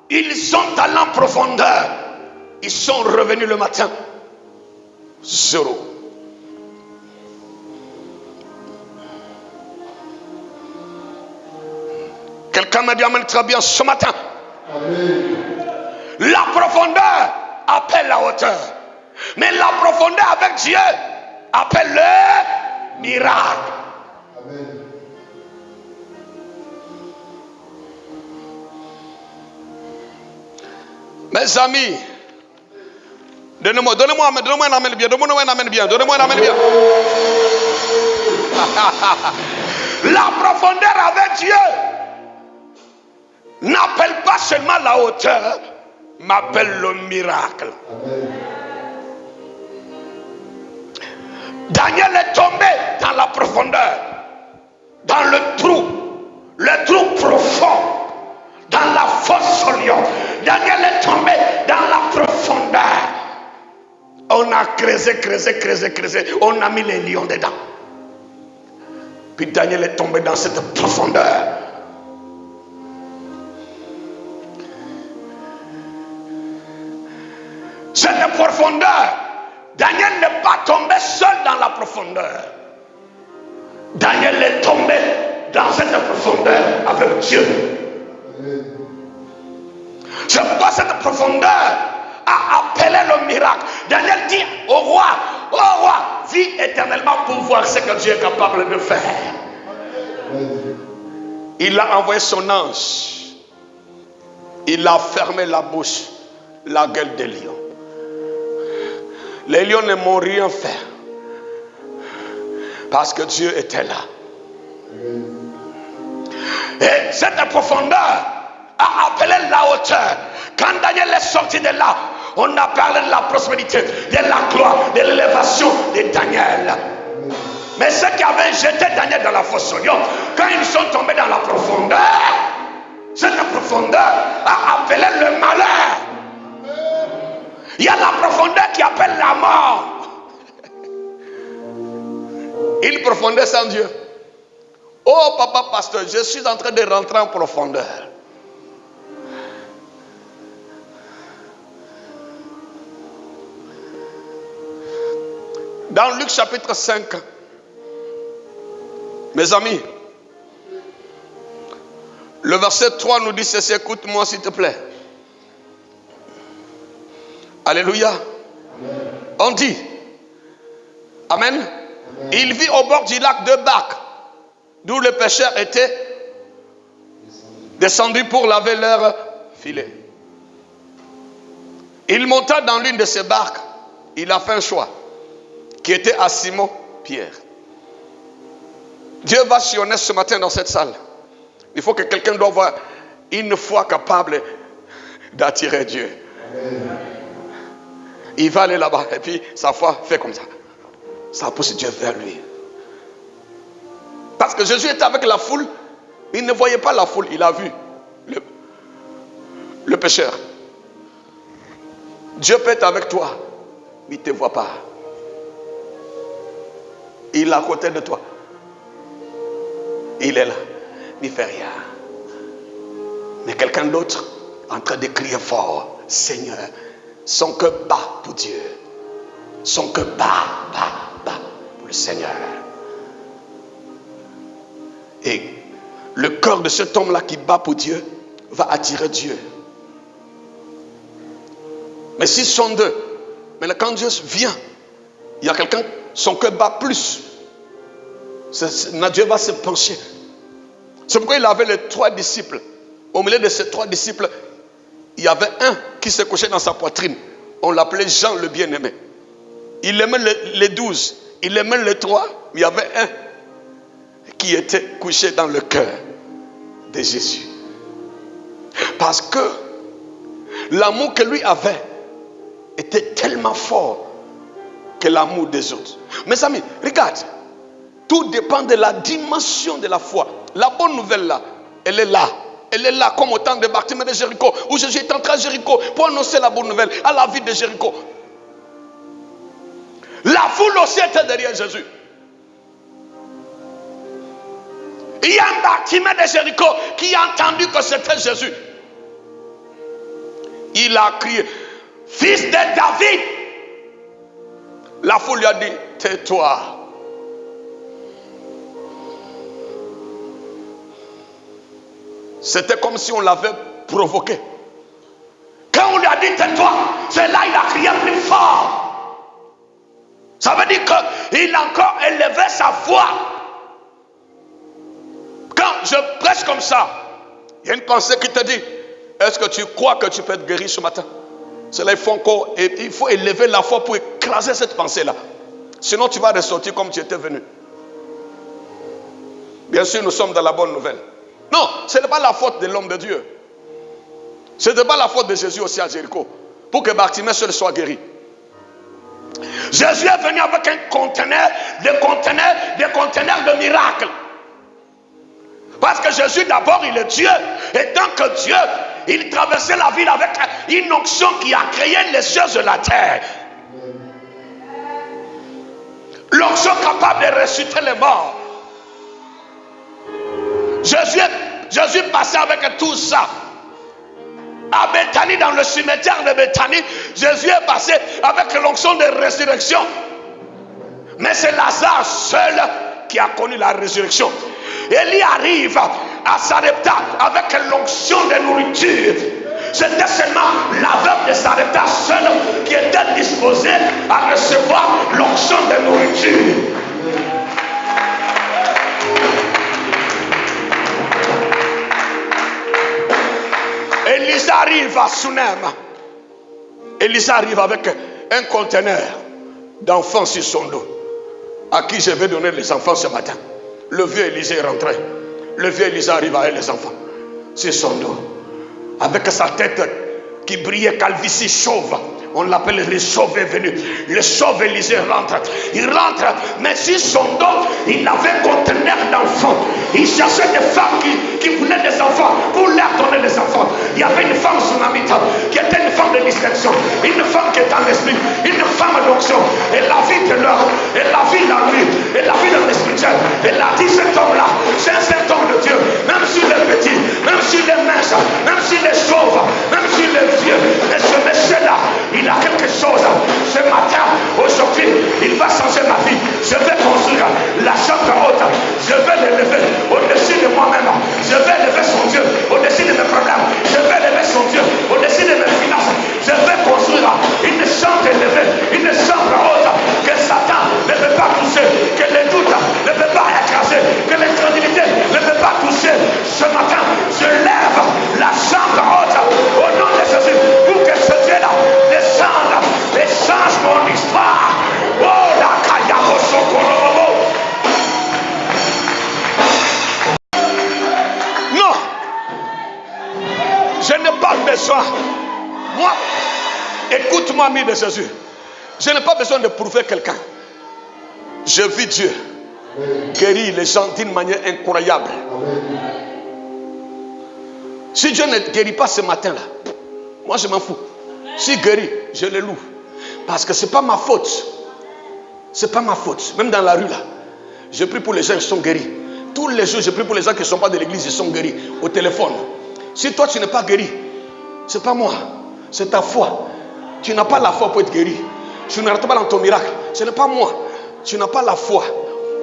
ils sont allés en profondeur. Ils sont revenus le matin. Zéro. Quelqu'un m'a dit amen très bien ce matin. Amen. La profondeur appelle la hauteur. Mais la profondeur avec Dieu appelle le miracle. Amen. Mes amis, donnez-moi un amen bien, donnez-moi un amen bien. La profondeur avec Dieu n'appelle pas seulement la hauteur, m'appelle le miracle. Amen. Daniel est tombé dans la profondeur, dans le trou profond, dans la fosse au lion. Daniel est tombé dans la profondeur. On a creusé, on a mis les lions dedans. Puis Daniel est tombé dans cette profondeur. Cette profondeur, Daniel n'est pas tombé seul dans la profondeur. Daniel est tombé dans cette profondeur avec Dieu. C'est pourquoi cette profondeur a appelé le miracle. Daniel dit au roi, vis éternellement pour voir ce que Dieu est capable de faire. Il a envoyé son ange. Il a fermé la bouche, la gueule des lions. Les lions ne m'ont rien fait. Parce que Dieu était là. Et cette profondeur a appelé la hauteur. Quand Daniel est sorti de là, on a parlé de la prospérité, de la gloire, de l'élévation de Daniel. Mais ceux qui avaient jeté Daniel dans la fosse au lion, quand ils sont tombés dans la profondeur, cette profondeur a appelé le malheur. Il y a la profondeur qui appelle la mort. Une profondeur sans Dieu. Oh papa pasteur, je suis en train de rentrer en profondeur. Dans Luc chapitre 5, mes amis, le verset 3 nous dit ceci, écoute-moi s'il te plaît. Alléluia. Amen. On dit, Amen. Amen. Il vit au bord du lac deux barques, d'où les pêcheurs étaient descendus pour laver leurs filets. Il monta dans l'une de ces barques. Il a fait un choix, qui était à Simon-Pierre. Dieu va sillonner ce matin dans cette salle. Il faut que quelqu'un doit avoir une foi capable d'attirer Dieu. Amen. Il va aller là-bas et puis sa foi fait comme ça. Ça pousse Dieu vers lui. Parce que Jésus était avec la foule. Il ne voyait pas la foule. Il a vu le pécheur. Dieu peut être avec toi, mais il ne te voit pas. Il est à côté de toi. Il est là. Il ne fait rien. Mais quelqu'un d'autre en train de crier fort. Seigneur, son cœur bat pour Dieu. Son cœur bat pour le Seigneur. Et le cœur de cet homme-là qui bat pour Dieu va attirer Dieu. Mais s'ils sont deux, mais quand Dieu vient, il y a quelqu'un, son cœur bat plus. Dieu va se pencher. C'est pourquoi il avait les 3 disciples. Au milieu de ces 3 disciples, il y avait un qui se couchait dans sa poitrine. On l'appelait Jean le bien-aimé. Il aimait les 12. Il aimait les 3. Mais il y avait un qui était couché dans le cœur de Jésus. Parce que l'amour que lui avait était tellement fort que l'amour des autres. Mes amis, regarde. Tout dépend de la dimension de la foi. La bonne nouvelle là, elle est là. Elle est là comme au temps de Bartimée de Jéricho, où Jésus est entré à Jéricho pour annoncer la bonne nouvelle à la ville de Jéricho. La foule foule aussi était derrière Jésus. Il y a un Bartimée de Jéricho qui a entendu que c'était Jésus. Il a crié, fils de David. La foule lui a dit, tais-toi. C'était comme si on l'avait provoqué. Quand on lui a dit tais-toi, c'est là il a crié plus fort. Ça veut dire qu'il a encore élevé sa voix. Quand je prêche comme ça, il y a une pensée qui te dit, est-ce que tu crois que tu peux être guéri ce matin? C'est là il faut élever la foi pour écraser cette pensée-là. Sinon tu vas ressortir comme tu étais venu. Bien sûr, nous sommes dans la bonne nouvelle. Non, ce n'est pas la faute de l'homme de Dieu. Ce n'est pas la faute de Jésus aussi à Jéricho. Pour que Bartimée seul soit guéri. Jésus est venu avec un conteneur, des conteneurs de miracles. Parce que Jésus d'abord il est Dieu. Et tant que Dieu, il traversait la ville avec une onction qui a créé les cieux de la terre. L'onction capable de ressusciter les morts. Jésus passait avec tout ça. À Béthanie, dans le cimetière de Béthanie, Jésus est passé avec l'onction de résurrection. Mais c'est Lazare seul qui a connu la résurrection. Élie arrive à Sarepta avec l'onction de nourriture. C'était seulement la veuve de Sarepta seule qui était disposée à recevoir l'onction de nourriture. Élisa arrive à Sunem. Élisa arrive avec un conteneur d'enfants sur son dos. À qui je vais donner les enfants ce matin. Le vieux Élisée est rentré. Le vieux Élisée arrive avec les enfants sur son dos. Avec sa tête qui brillait, calvitie chauve. On l'appelle le chauve est venu. Le chauve Élisée rentre. Il rentre, mais sur son dos, il avait un conteneur d'enfants. Il cherchait des femmes qui voulaient des enfants pour leur donner des enfants. Il y avait une femme sunamite qui était une femme de distinction. Une femme qui était en esprit. Une femme d'onction. Elle a vu de l'or. Elle a vu la nuit. Elle a vu dans l'esprit. Elle a dit cet homme-là, c'est un saint homme de Dieu. Même s'il est petit, même s'il est mince, même s'il est chauve, même s'il est vieux. Mais ce monsieur-là, il a quelque chose. Ce matin, aujourd'hui, il va changer ma vie. Je vais construire la chambre haute. Je vais l'élever au-dessus de moi-même. Je vais élever son Dieu au-dessus de mes problèmes. Je vais élever son Dieu au-dessus de mes finances. Je vais construire une chambre élevée, une chambre haute que Satan ne peut pas toucher, que les doutes ne peuvent pas écraser, que l'incrédulité ne peut pas toucher. Ce matin, je lève la chambre haute au nom de Jésus pour que ce Dieu-là descende et change mon histoire. Oh, la Kayabo Sokorobo. Non, je n'ai pas besoin. Moi, écoute-moi, ami de Jésus. Je n'ai pas besoin de prouver quelqu'un. Je vis Dieu guérir les gens d'une manière incroyable. Si Dieu ne guérit pas ce matin-là, moi je m'en fous. S'il guérit, je le loue. Parce que ce n'est pas ma faute. Ce n'est pas ma faute. Même dans la rue là, je prie pour les gens qui sont guéris. Tous les jours, je prie pour les gens qui ne sont pas de l'église, ils sont guéris au téléphone. Si toi tu n'es pas guéri, ce n'est pas moi, c'est ta foi. Tu n'as pas la foi pour être guéri. Tu ne rentres pas dans ton miracle. Ce n'est pas moi. Tu n'as pas la foi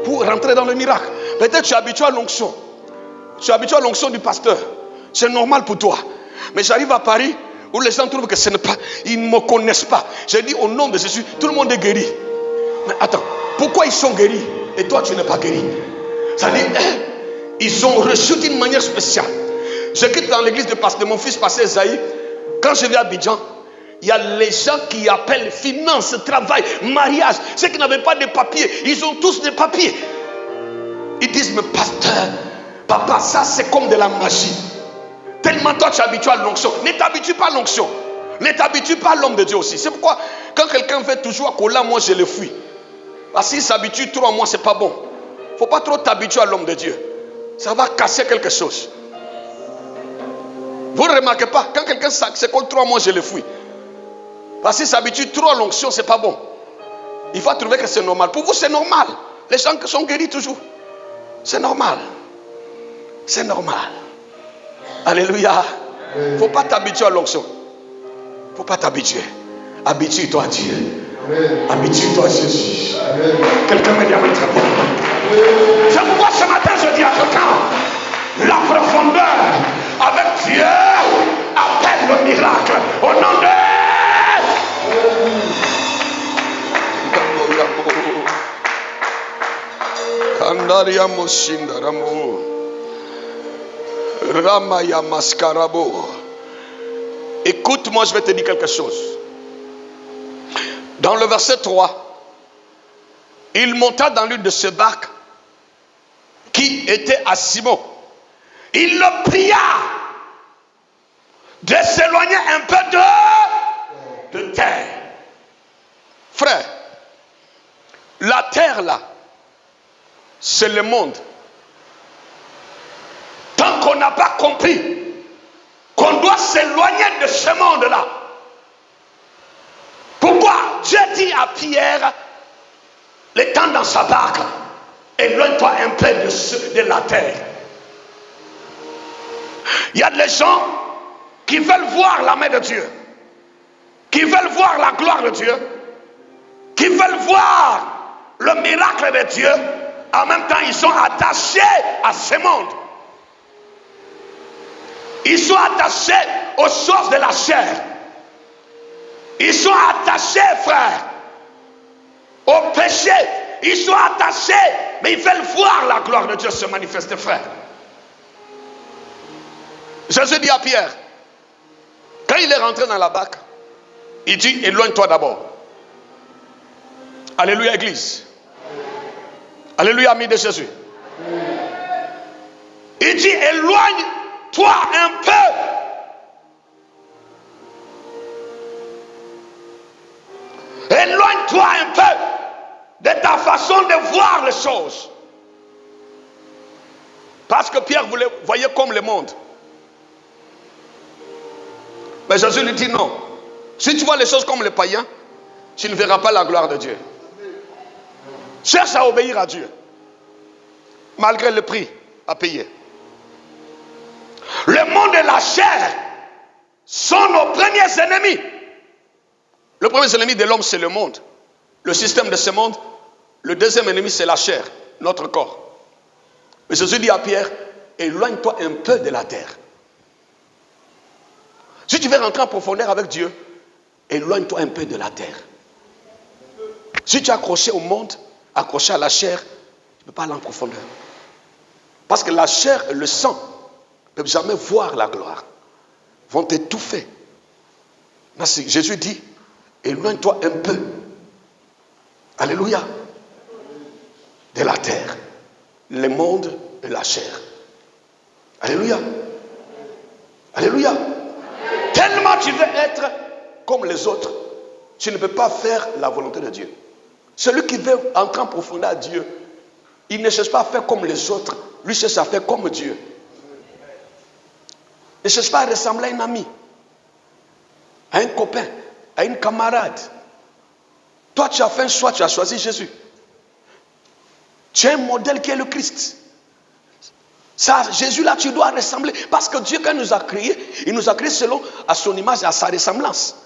pour rentrer dans le miracle. Peut-être tu es habitué à l'onction. Tu es habitué à l'onction du pasteur. C'est normal pour toi. Mais j'arrive à Paris où les gens trouvent que ce n'est pas. Ils ne me connaissent pas. J'ai dit au nom de Jésus, tout le monde est guéri. Mais attends, pourquoi ils sont guéris et toi tu n'es pas guéri? Ça dit, ils ont reçu d'une manière spéciale. Je quitte dans l'église de mon fils, pasteur Esaïe. Quand je vais à Abidjan, il y a les gens qui appellent finance, travail, mariage. Ceux qui n'avaient pas de papiers, ils ont tous des papiers. Ils disent, mais pasteur, papa, ça c'est comme de la magie. Tellement toi tu es habitué à l'onction. Ne t'habitue pas à l'onction. Ne t'habitue pas à l'homme de Dieu aussi. C'est pourquoi quand quelqu'un fait toujours à Kola, moi je le fuis. Parce qu'il s'habitue trop à moi, c'est pas bon. Il ne faut pas trop t'habituer à l'homme de Dieu. Ça va casser quelque chose. Vous ne remarquez pas, quand quelqu'un se colle trop à moi, je le fuis. Parce qu'il s'habitue trop à l'onction, c'est pas bon. Il faut trouver que c'est normal. Pour vous, c'est normal. Les gens qui sont guéris toujours. C'est normal. C'est normal. Alléluia. Il ne faut pas t'habituer à l'onction. Il ne faut pas t'habituer. Habitue-toi à Dieu. Habitue-toi à Jésus. Quelqu'un me dit amen très bien. C'est pourquoi ce matin je dis à quelqu'un, la profondeur avec Dieu appelle le miracle. Au nom de Kandaria Moshindaramo Ramaya Maskarabo. Écoute-moi, je vais te dire quelque chose. Dans le verset 3, il monta dans l'une de ces barques qui était à Simon. Il le pria de s'éloigner un peu de terre. Frère, la terre là, c'est le monde. Tant qu'on n'a pas compris qu'on doit s'éloigner de ce monde-là. Pourquoi Dieu dit à Pierre, l'étant dans sa barque, éloigne-toi un peu de la terre. Il y a des gens qui veulent voir la main de Dieu, qui veulent voir la gloire de Dieu, qui veulent voir le miracle de Dieu. En même temps, ils sont attachés à ce monde. Ils sont attachés aux choses de la chair. Ils sont attachés, frère, au péché. Ils sont attachés, mais ils veulent voir la gloire de Dieu se manifester, frère. Jésus dit à Pierre, quand il est rentré dans la barque, il dit, éloigne-toi d'abord. Alléluia, Église. Alléluia, ami de Jésus. Il dit, éloigne-toi un peu. Éloigne-toi un peu de ta façon de voir les choses. Parce que Pierre voyait comme le monde. Mais Jésus lui dit non. Si tu vois les choses comme les païens, tu ne verras pas la gloire de Dieu. Cherche à obéir à Dieu, malgré le prix à payer. Le monde et la chair sont nos premiers ennemis. Le premier ennemi de l'homme, c'est le monde. Le système de ce monde. Le deuxième ennemi, c'est la chair, notre corps. Mais Jésus dit à Pierre, éloigne-toi un peu de la terre. Si tu veux rentrer en profondeur avec Dieu, éloigne-toi un peu de la terre. Si tu es accroché au monde, accroché à la chair, tu ne peux pas aller en profondeur. Parce que la chair et le sang ne peuvent jamais voir la gloire. Ils vont t'étouffer. Jésus dit, éloigne-toi un peu. Alléluia. De la terre. Le monde et la chair. Alléluia. Alléluia. Tellement tu veux être comme les autres, tu ne peux pas faire la volonté de Dieu. Celui qui veut entrer en profondeur à Dieu, il ne cherche pas à faire comme les autres, lui cherche à faire comme Dieu. Il ne cherche pas à ressembler à un ami, à un copain, à une camarade. Toi, tu as fait un choix, tu as choisi Jésus. Tu as un modèle qui est le Christ. Ça, Jésus là, tu dois ressembler. Parce que Dieu, quand il nous a créés, il nous a créés selon à son image et à sa ressemblance.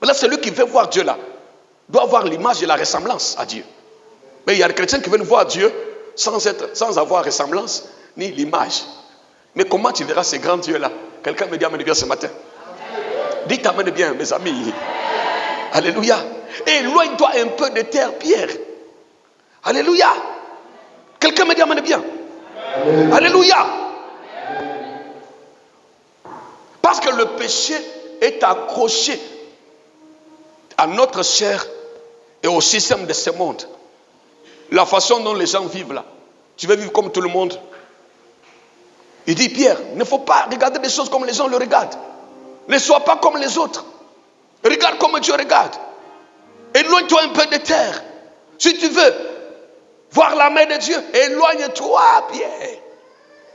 Mais là, celui qui veut voir Dieu là, doit avoir l'image et la ressemblance à Dieu. Mais il y a des chrétiens qui veulent voir Dieu sans avoir ressemblance ni l'image. Mais comment tu verras ces grands dieux là? Quelqu'un me dit amen bien ce matin. Dites amen bien, mes amis. Alléluia. Éloigne-toi un peu de terre, Pierre. Alléluia. Quelqu'un me dit amen bien. Alléluia. Parce que le péché est accroché à notre chair et au système de ce monde. La façon dont les gens vivent là. Tu veux vivre comme tout le monde. Il dit Pierre, il ne faut pas regarder des choses comme les gens le regardent. Ne sois pas comme les autres. Regarde comme Dieu regarde. Éloigne-toi un peu de terre. Si tu veux voir la main de Dieu, éloigne-toi, Pierre,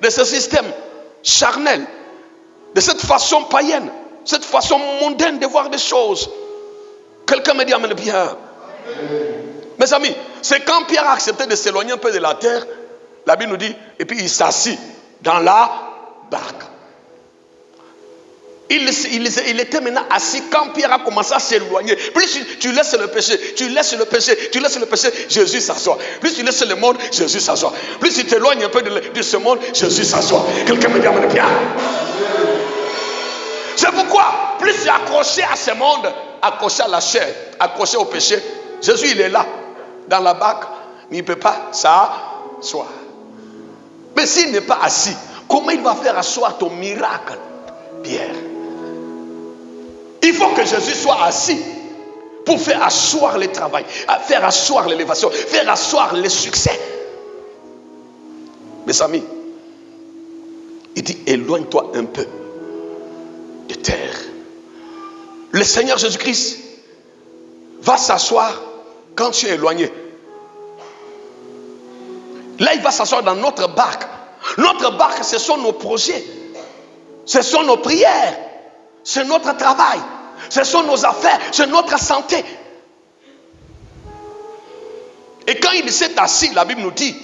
de ce système charnel, de cette façon païenne, cette façon mondaine de voir des choses. Quelqu'un me dit amen bien. Mes amis, c'est quand Pierre a accepté de s'éloigner un peu de la terre, la Bible nous dit, et puis il s'assit dans la barque. Il était maintenant assis quand Pierre a commencé à s'éloigner. Plus tu laisses le péché, Jésus s'assoit. Plus tu laisses le monde, Jésus s'assoit. Plus tu t'éloignes un peu de ce monde, Jésus s'assoit. Quelqu'un me dit amen, Pierre. C'est pourquoi, plus tu es accroché à ce monde, accroché à la chair, accroché au péché, Jésus il est là, dans la barque, mais il ne peut pas s'asseoir. Mais s'il n'est pas assis, comment il va faire asseoir ton miracle, Pierre? Il faut que Jésus soit assis pour faire asseoir le travail, faire asseoir l'élévation, faire asseoir le succès. Mes amis, il dit éloigne-toi un peu de terre. Le Seigneur Jésus-Christ va s'asseoir quand tu es éloigné. Là, il va s'asseoir dans notre barque. Notre barque, ce sont nos projets, ce sont nos prières, c'est notre travail, ce sont nos affaires, c'est notre santé. Et quand il s'est assis, la Bible nous dit,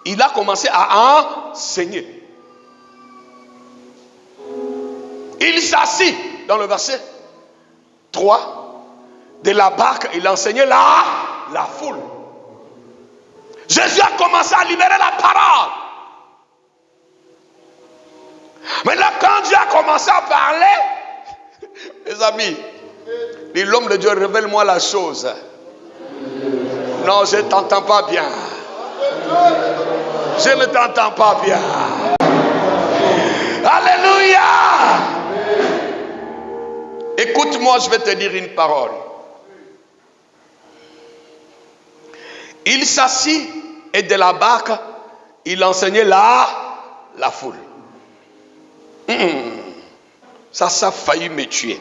il a commencé à enseigner. Il s'assit dans le verset 3 de la barque, il enseignait la foule. Jésus a commencé à libérer la parole. Maintenant, quand Dieu a commencé à parler, mes amis, dit l'homme de Dieu, révèle-moi la chose. Non, je ne t'entends pas bien. Je ne t'entends pas bien. Alléluia. Écoute-moi, je vais te dire une parole. Il s'assit et de la barque, il enseignait la foule. Ça a failli me tuer.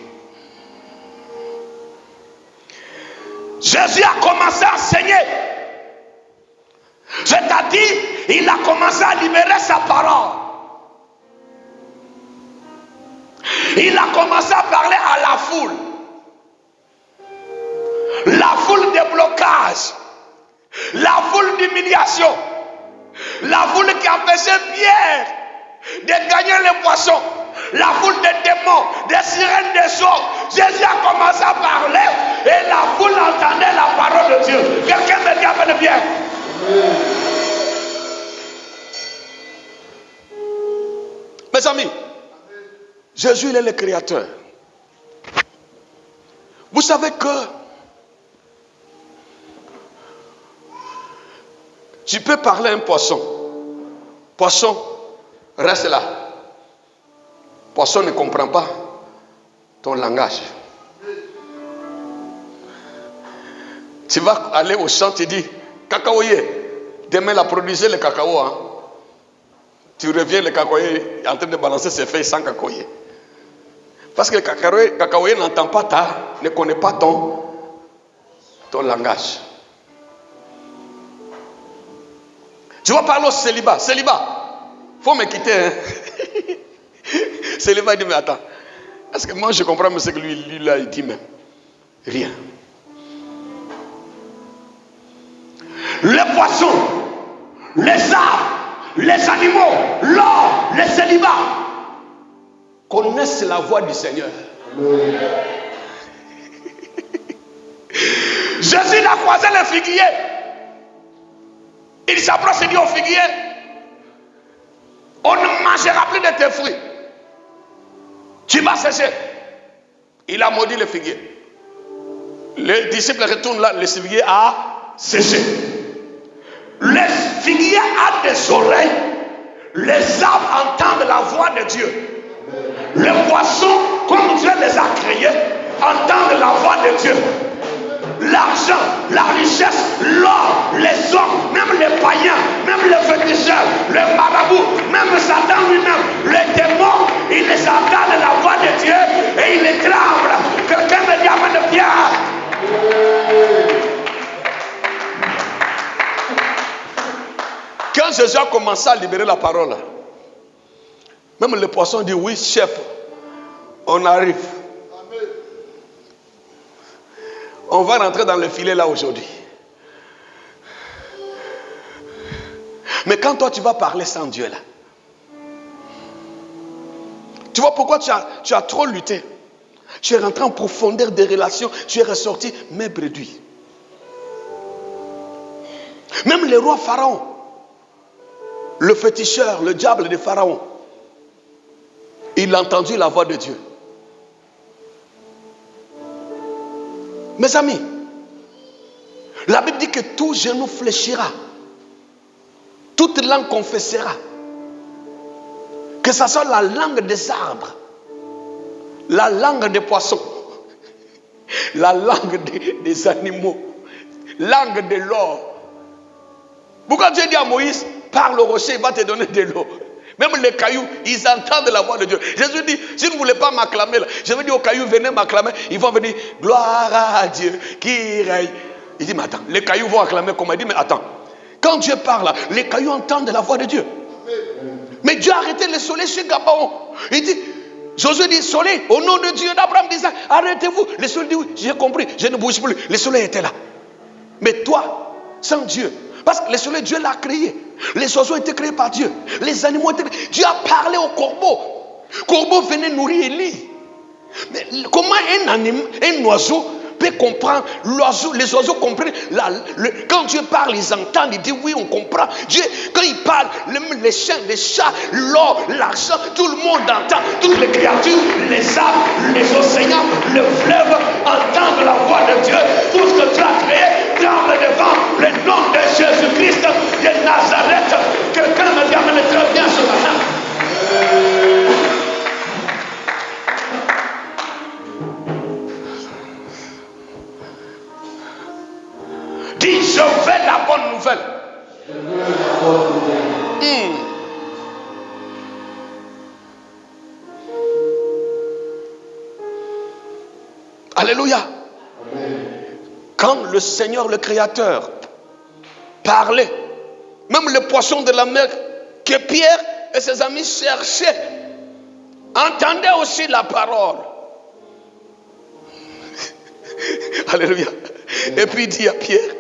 Jésus a commencé à enseigner. C'est-à-dire, il a commencé à libérer sa parole. Il a commencé à parler à la foule. La foule des blocages. La foule d'humiliation. La foule qui empêchait Pierre de gagner les poissons. La foule des démons, des sirènes, des sauts. Jésus a commencé à parler et la foule entendait la parole de Dieu. Quelqu'un me dit amen bien. Mes amis, Jésus il est le créateur. Vous savez que tu peux parler à un poisson. Poisson, reste là. Poisson ne comprend pas ton langage. Tu vas aller au champ, tu dis, cacaoyer, demain la produisez le cacao. Hein? Tu reviens, le cacaoyer est en train de balancer ses feuilles sans cacaoyer. Parce que le cacaoyer n'entend pas ne connaît pas ton langage. Tu vas parler au célibat. Célibat, faut me quitter. Hein? Célibat, il dit, mais attends. Est-ce que moi je comprends mais ce que lui là, il dit même? Rien. Les poissons, les arbres, les animaux, l'or, les célibats connaissent la voix du Seigneur. Jésus a croisé le figuier. Il s'approche et dit au figuier, on ne mangera plus de tes fruits. Tu vas sécher. Il a maudit le figuier. Les disciples retournent là, le figuier a séché. Le figuier a des oreilles. Les arbres entendent la voix de Dieu. Les poissons, comme Dieu les a créés, entendent la voix de Dieu. L'argent, la richesse, l'or, les hommes, même les païens, même les féticheurs, les marabouts, même Satan lui-même, les démons, ils les entendent la voix de Dieu et ils les tremblent. Quelqu'un me dit amen de Pierre. Quand Jésus a commencé à libérer la parole, même les poissons disent oui chef, on arrive. On va rentrer dans le filet là aujourd'hui. Mais quand toi tu vas parler sans Dieu là, tu vois pourquoi tu as trop lutté. Tu es rentré en profondeur des relations, tu es ressorti mes brebis. Même le roi Pharaon, le féticheur, le diable de Pharaon, il a entendu la voix de Dieu. Mes amis, la Bible dit que tout genou fléchira, toute langue confessera, que ce soit la langue des arbres, la langue des poissons, la langue des animaux, langue de l'or. Pourquoi Dieu dit à Moïse, parle au rocher, il va te donner de l'eau. Même les cailloux, ils entendent la voix de Dieu. Jésus dit, si vous ne voulez pas m'acclamer, je vais dire aux cailloux, venez m'acclamer. Ils vont venir, gloire à Dieu qui règne. Il dit, mais attends, les cailloux vont acclamer comment? Il dit, mais attends, quand Dieu parle, les cailloux entendent la voix de Dieu. Mais Dieu a arrêté le soleil chez Gabaon. Il dit, Josué dit, soleil, au nom de Dieu d'Abraham, d'Isaac, arrêtez-vous. Le soleil dit, oui, j'ai compris, je ne bouge plus. Le soleil était là. Mais toi, sans Dieu, parce que le soleil, Dieu l'a créé. Les oiseaux étaient créés par Dieu. Les animaux étaient créés. Dieu a parlé au corbeau. Le corbeau venait nourrir Élie. Mais comment un oiseau peut comprendre? Les oiseaux comprennent. Quand Dieu parle, ils entendent. Ils disent oui, on comprend. Dieu, quand il parle, les chiens, les chats, l'or, l'argent, tout le monde entend. Toutes les créatures, les arbres, les océans, le fleuve entendent la voix de Dieu. Tout ce que tu as créé tremble devant le nom de Jésus-Christ de Nazareth. Quelqu'un me dit amène très bien ce matin. Dis, je veux la bonne nouvelle. Alléluia. Amen. Quand le Seigneur, le Créateur, parlait, même les poissons de la mer que Pierre et ses amis cherchaient, entendaient aussi la parole. Alléluia. Et puis il dit à Pierre,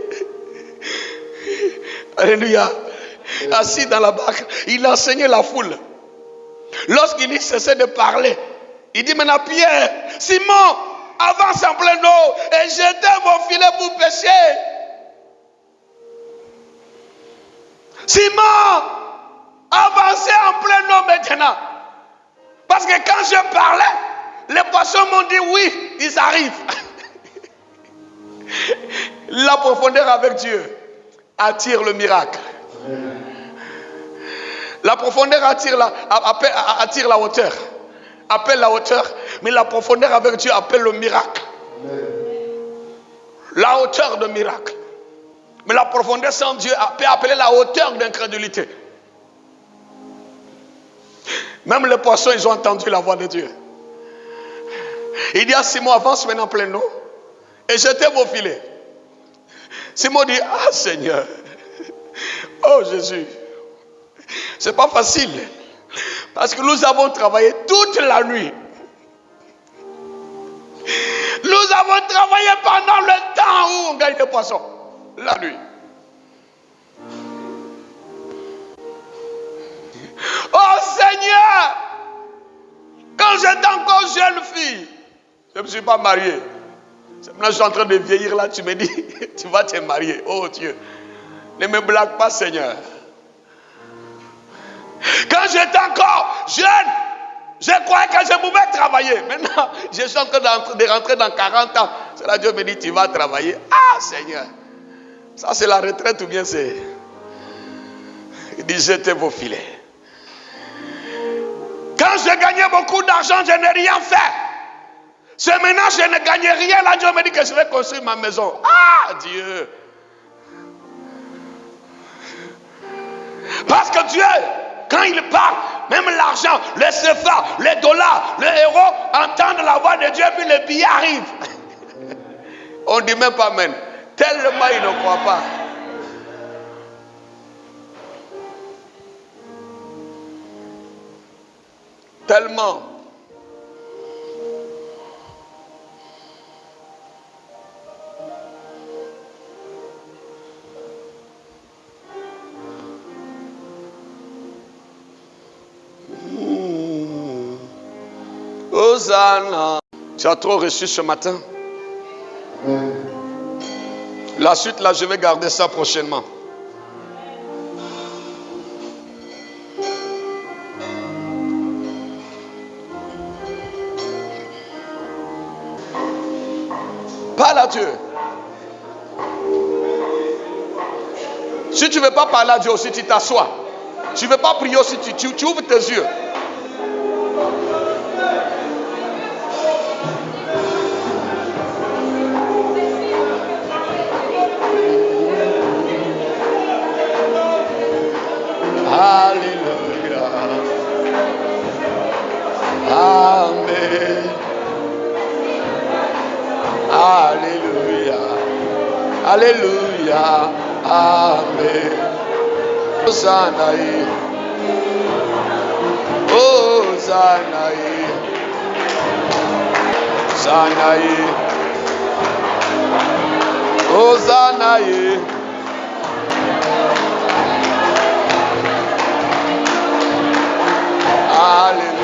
alléluia, assis dans la barque, il enseignait la foule. Lorsqu'il cessait de parler, il dit maintenant Pierre, Simon, avance en pleine eau et jetez vos filets pour pêcher. Simon, avancez en pleine eau maintenant. Parce que quand je parlais, les poissons m'ont dit oui, ils arrivent. La profondeur avec Dieu attire le miracle. La profondeur attire la hauteur. Appelle la hauteur, mais la profondeur avec Dieu appelle le miracle. La hauteur de miracle. Mais la profondeur sans Dieu peut appeler la hauteur d'incrédulité. Même les poissons, ils ont entendu la voix de Dieu. Il dit à Simon, avance maintenant en pleine eau et jetez vos filets. Simon dit, ah Seigneur, oh Jésus, c'est pas facile. Parce que nous avons travaillé toute la nuit. Nous avons travaillé pendant le temps où on gagne des poissons. La nuit. Oh Seigneur, quand j'étais encore jeune fille, je ne me suis pas marié. Maintenant je suis en train de vieillir là, tu me dis, tu vas te marier. Oh Dieu, ne me blague pas Seigneur. Quand j'étais encore jeune, je croyais que je pouvais travailler. Maintenant, je suis en train de rentrer dans 40 ans. C'est là Dieu me dit, tu vas travailler. Ah Seigneur, ça c'est la retraite ou bien c'est... Il dit, jetez vos filets. Quand je gagnais beaucoup d'argent, je n'ai rien fait. C'est maintenant je ne gagne rien. Là, Dieu me dit que je vais construire ma maison. Ah Dieu. Parce que Dieu, quand il parle, même l'argent, les CFA, les dollars, les euros entendent la voix de Dieu, puis le billet arrive. On ne dit même pas amen. Tellement ils ne croient pas. Tellement. Hosanna. Tu as trop reçu ce matin. La suite, là, je vais garder ça prochainement. Parle à Dieu. Si tu ne veux pas parler à Dieu aussi, tu t'assois. Tu ne veux pas prier aussi, tu ouvres tes yeux. Alléluia. Amen. Alléluia. Alléluia. Amen. Hosanna. Hosanna. Hosanna. Hosanna. Alléluia.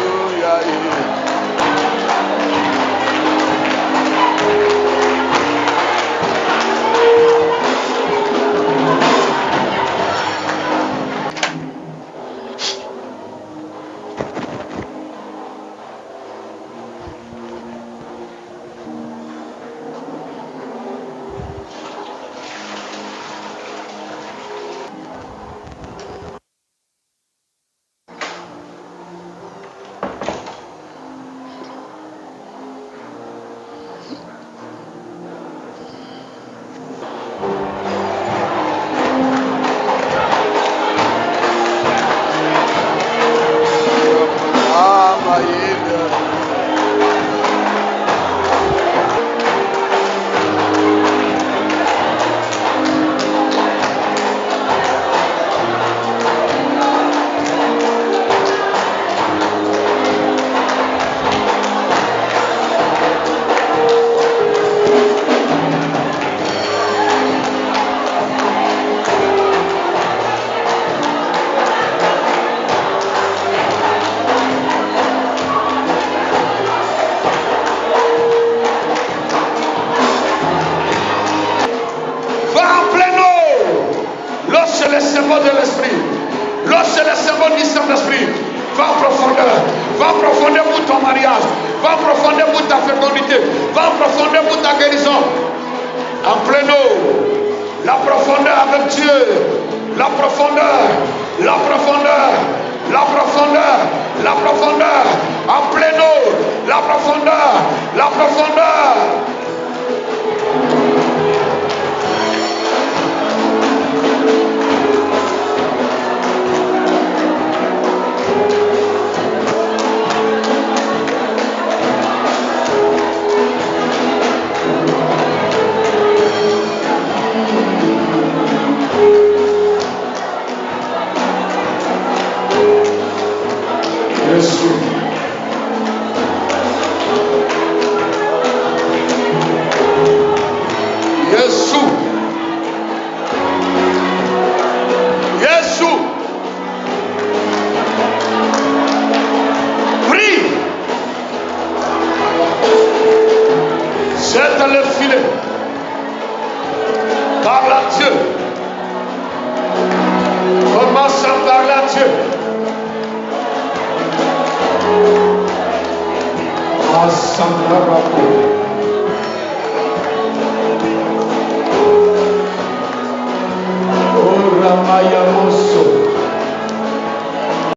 Santa Barbara.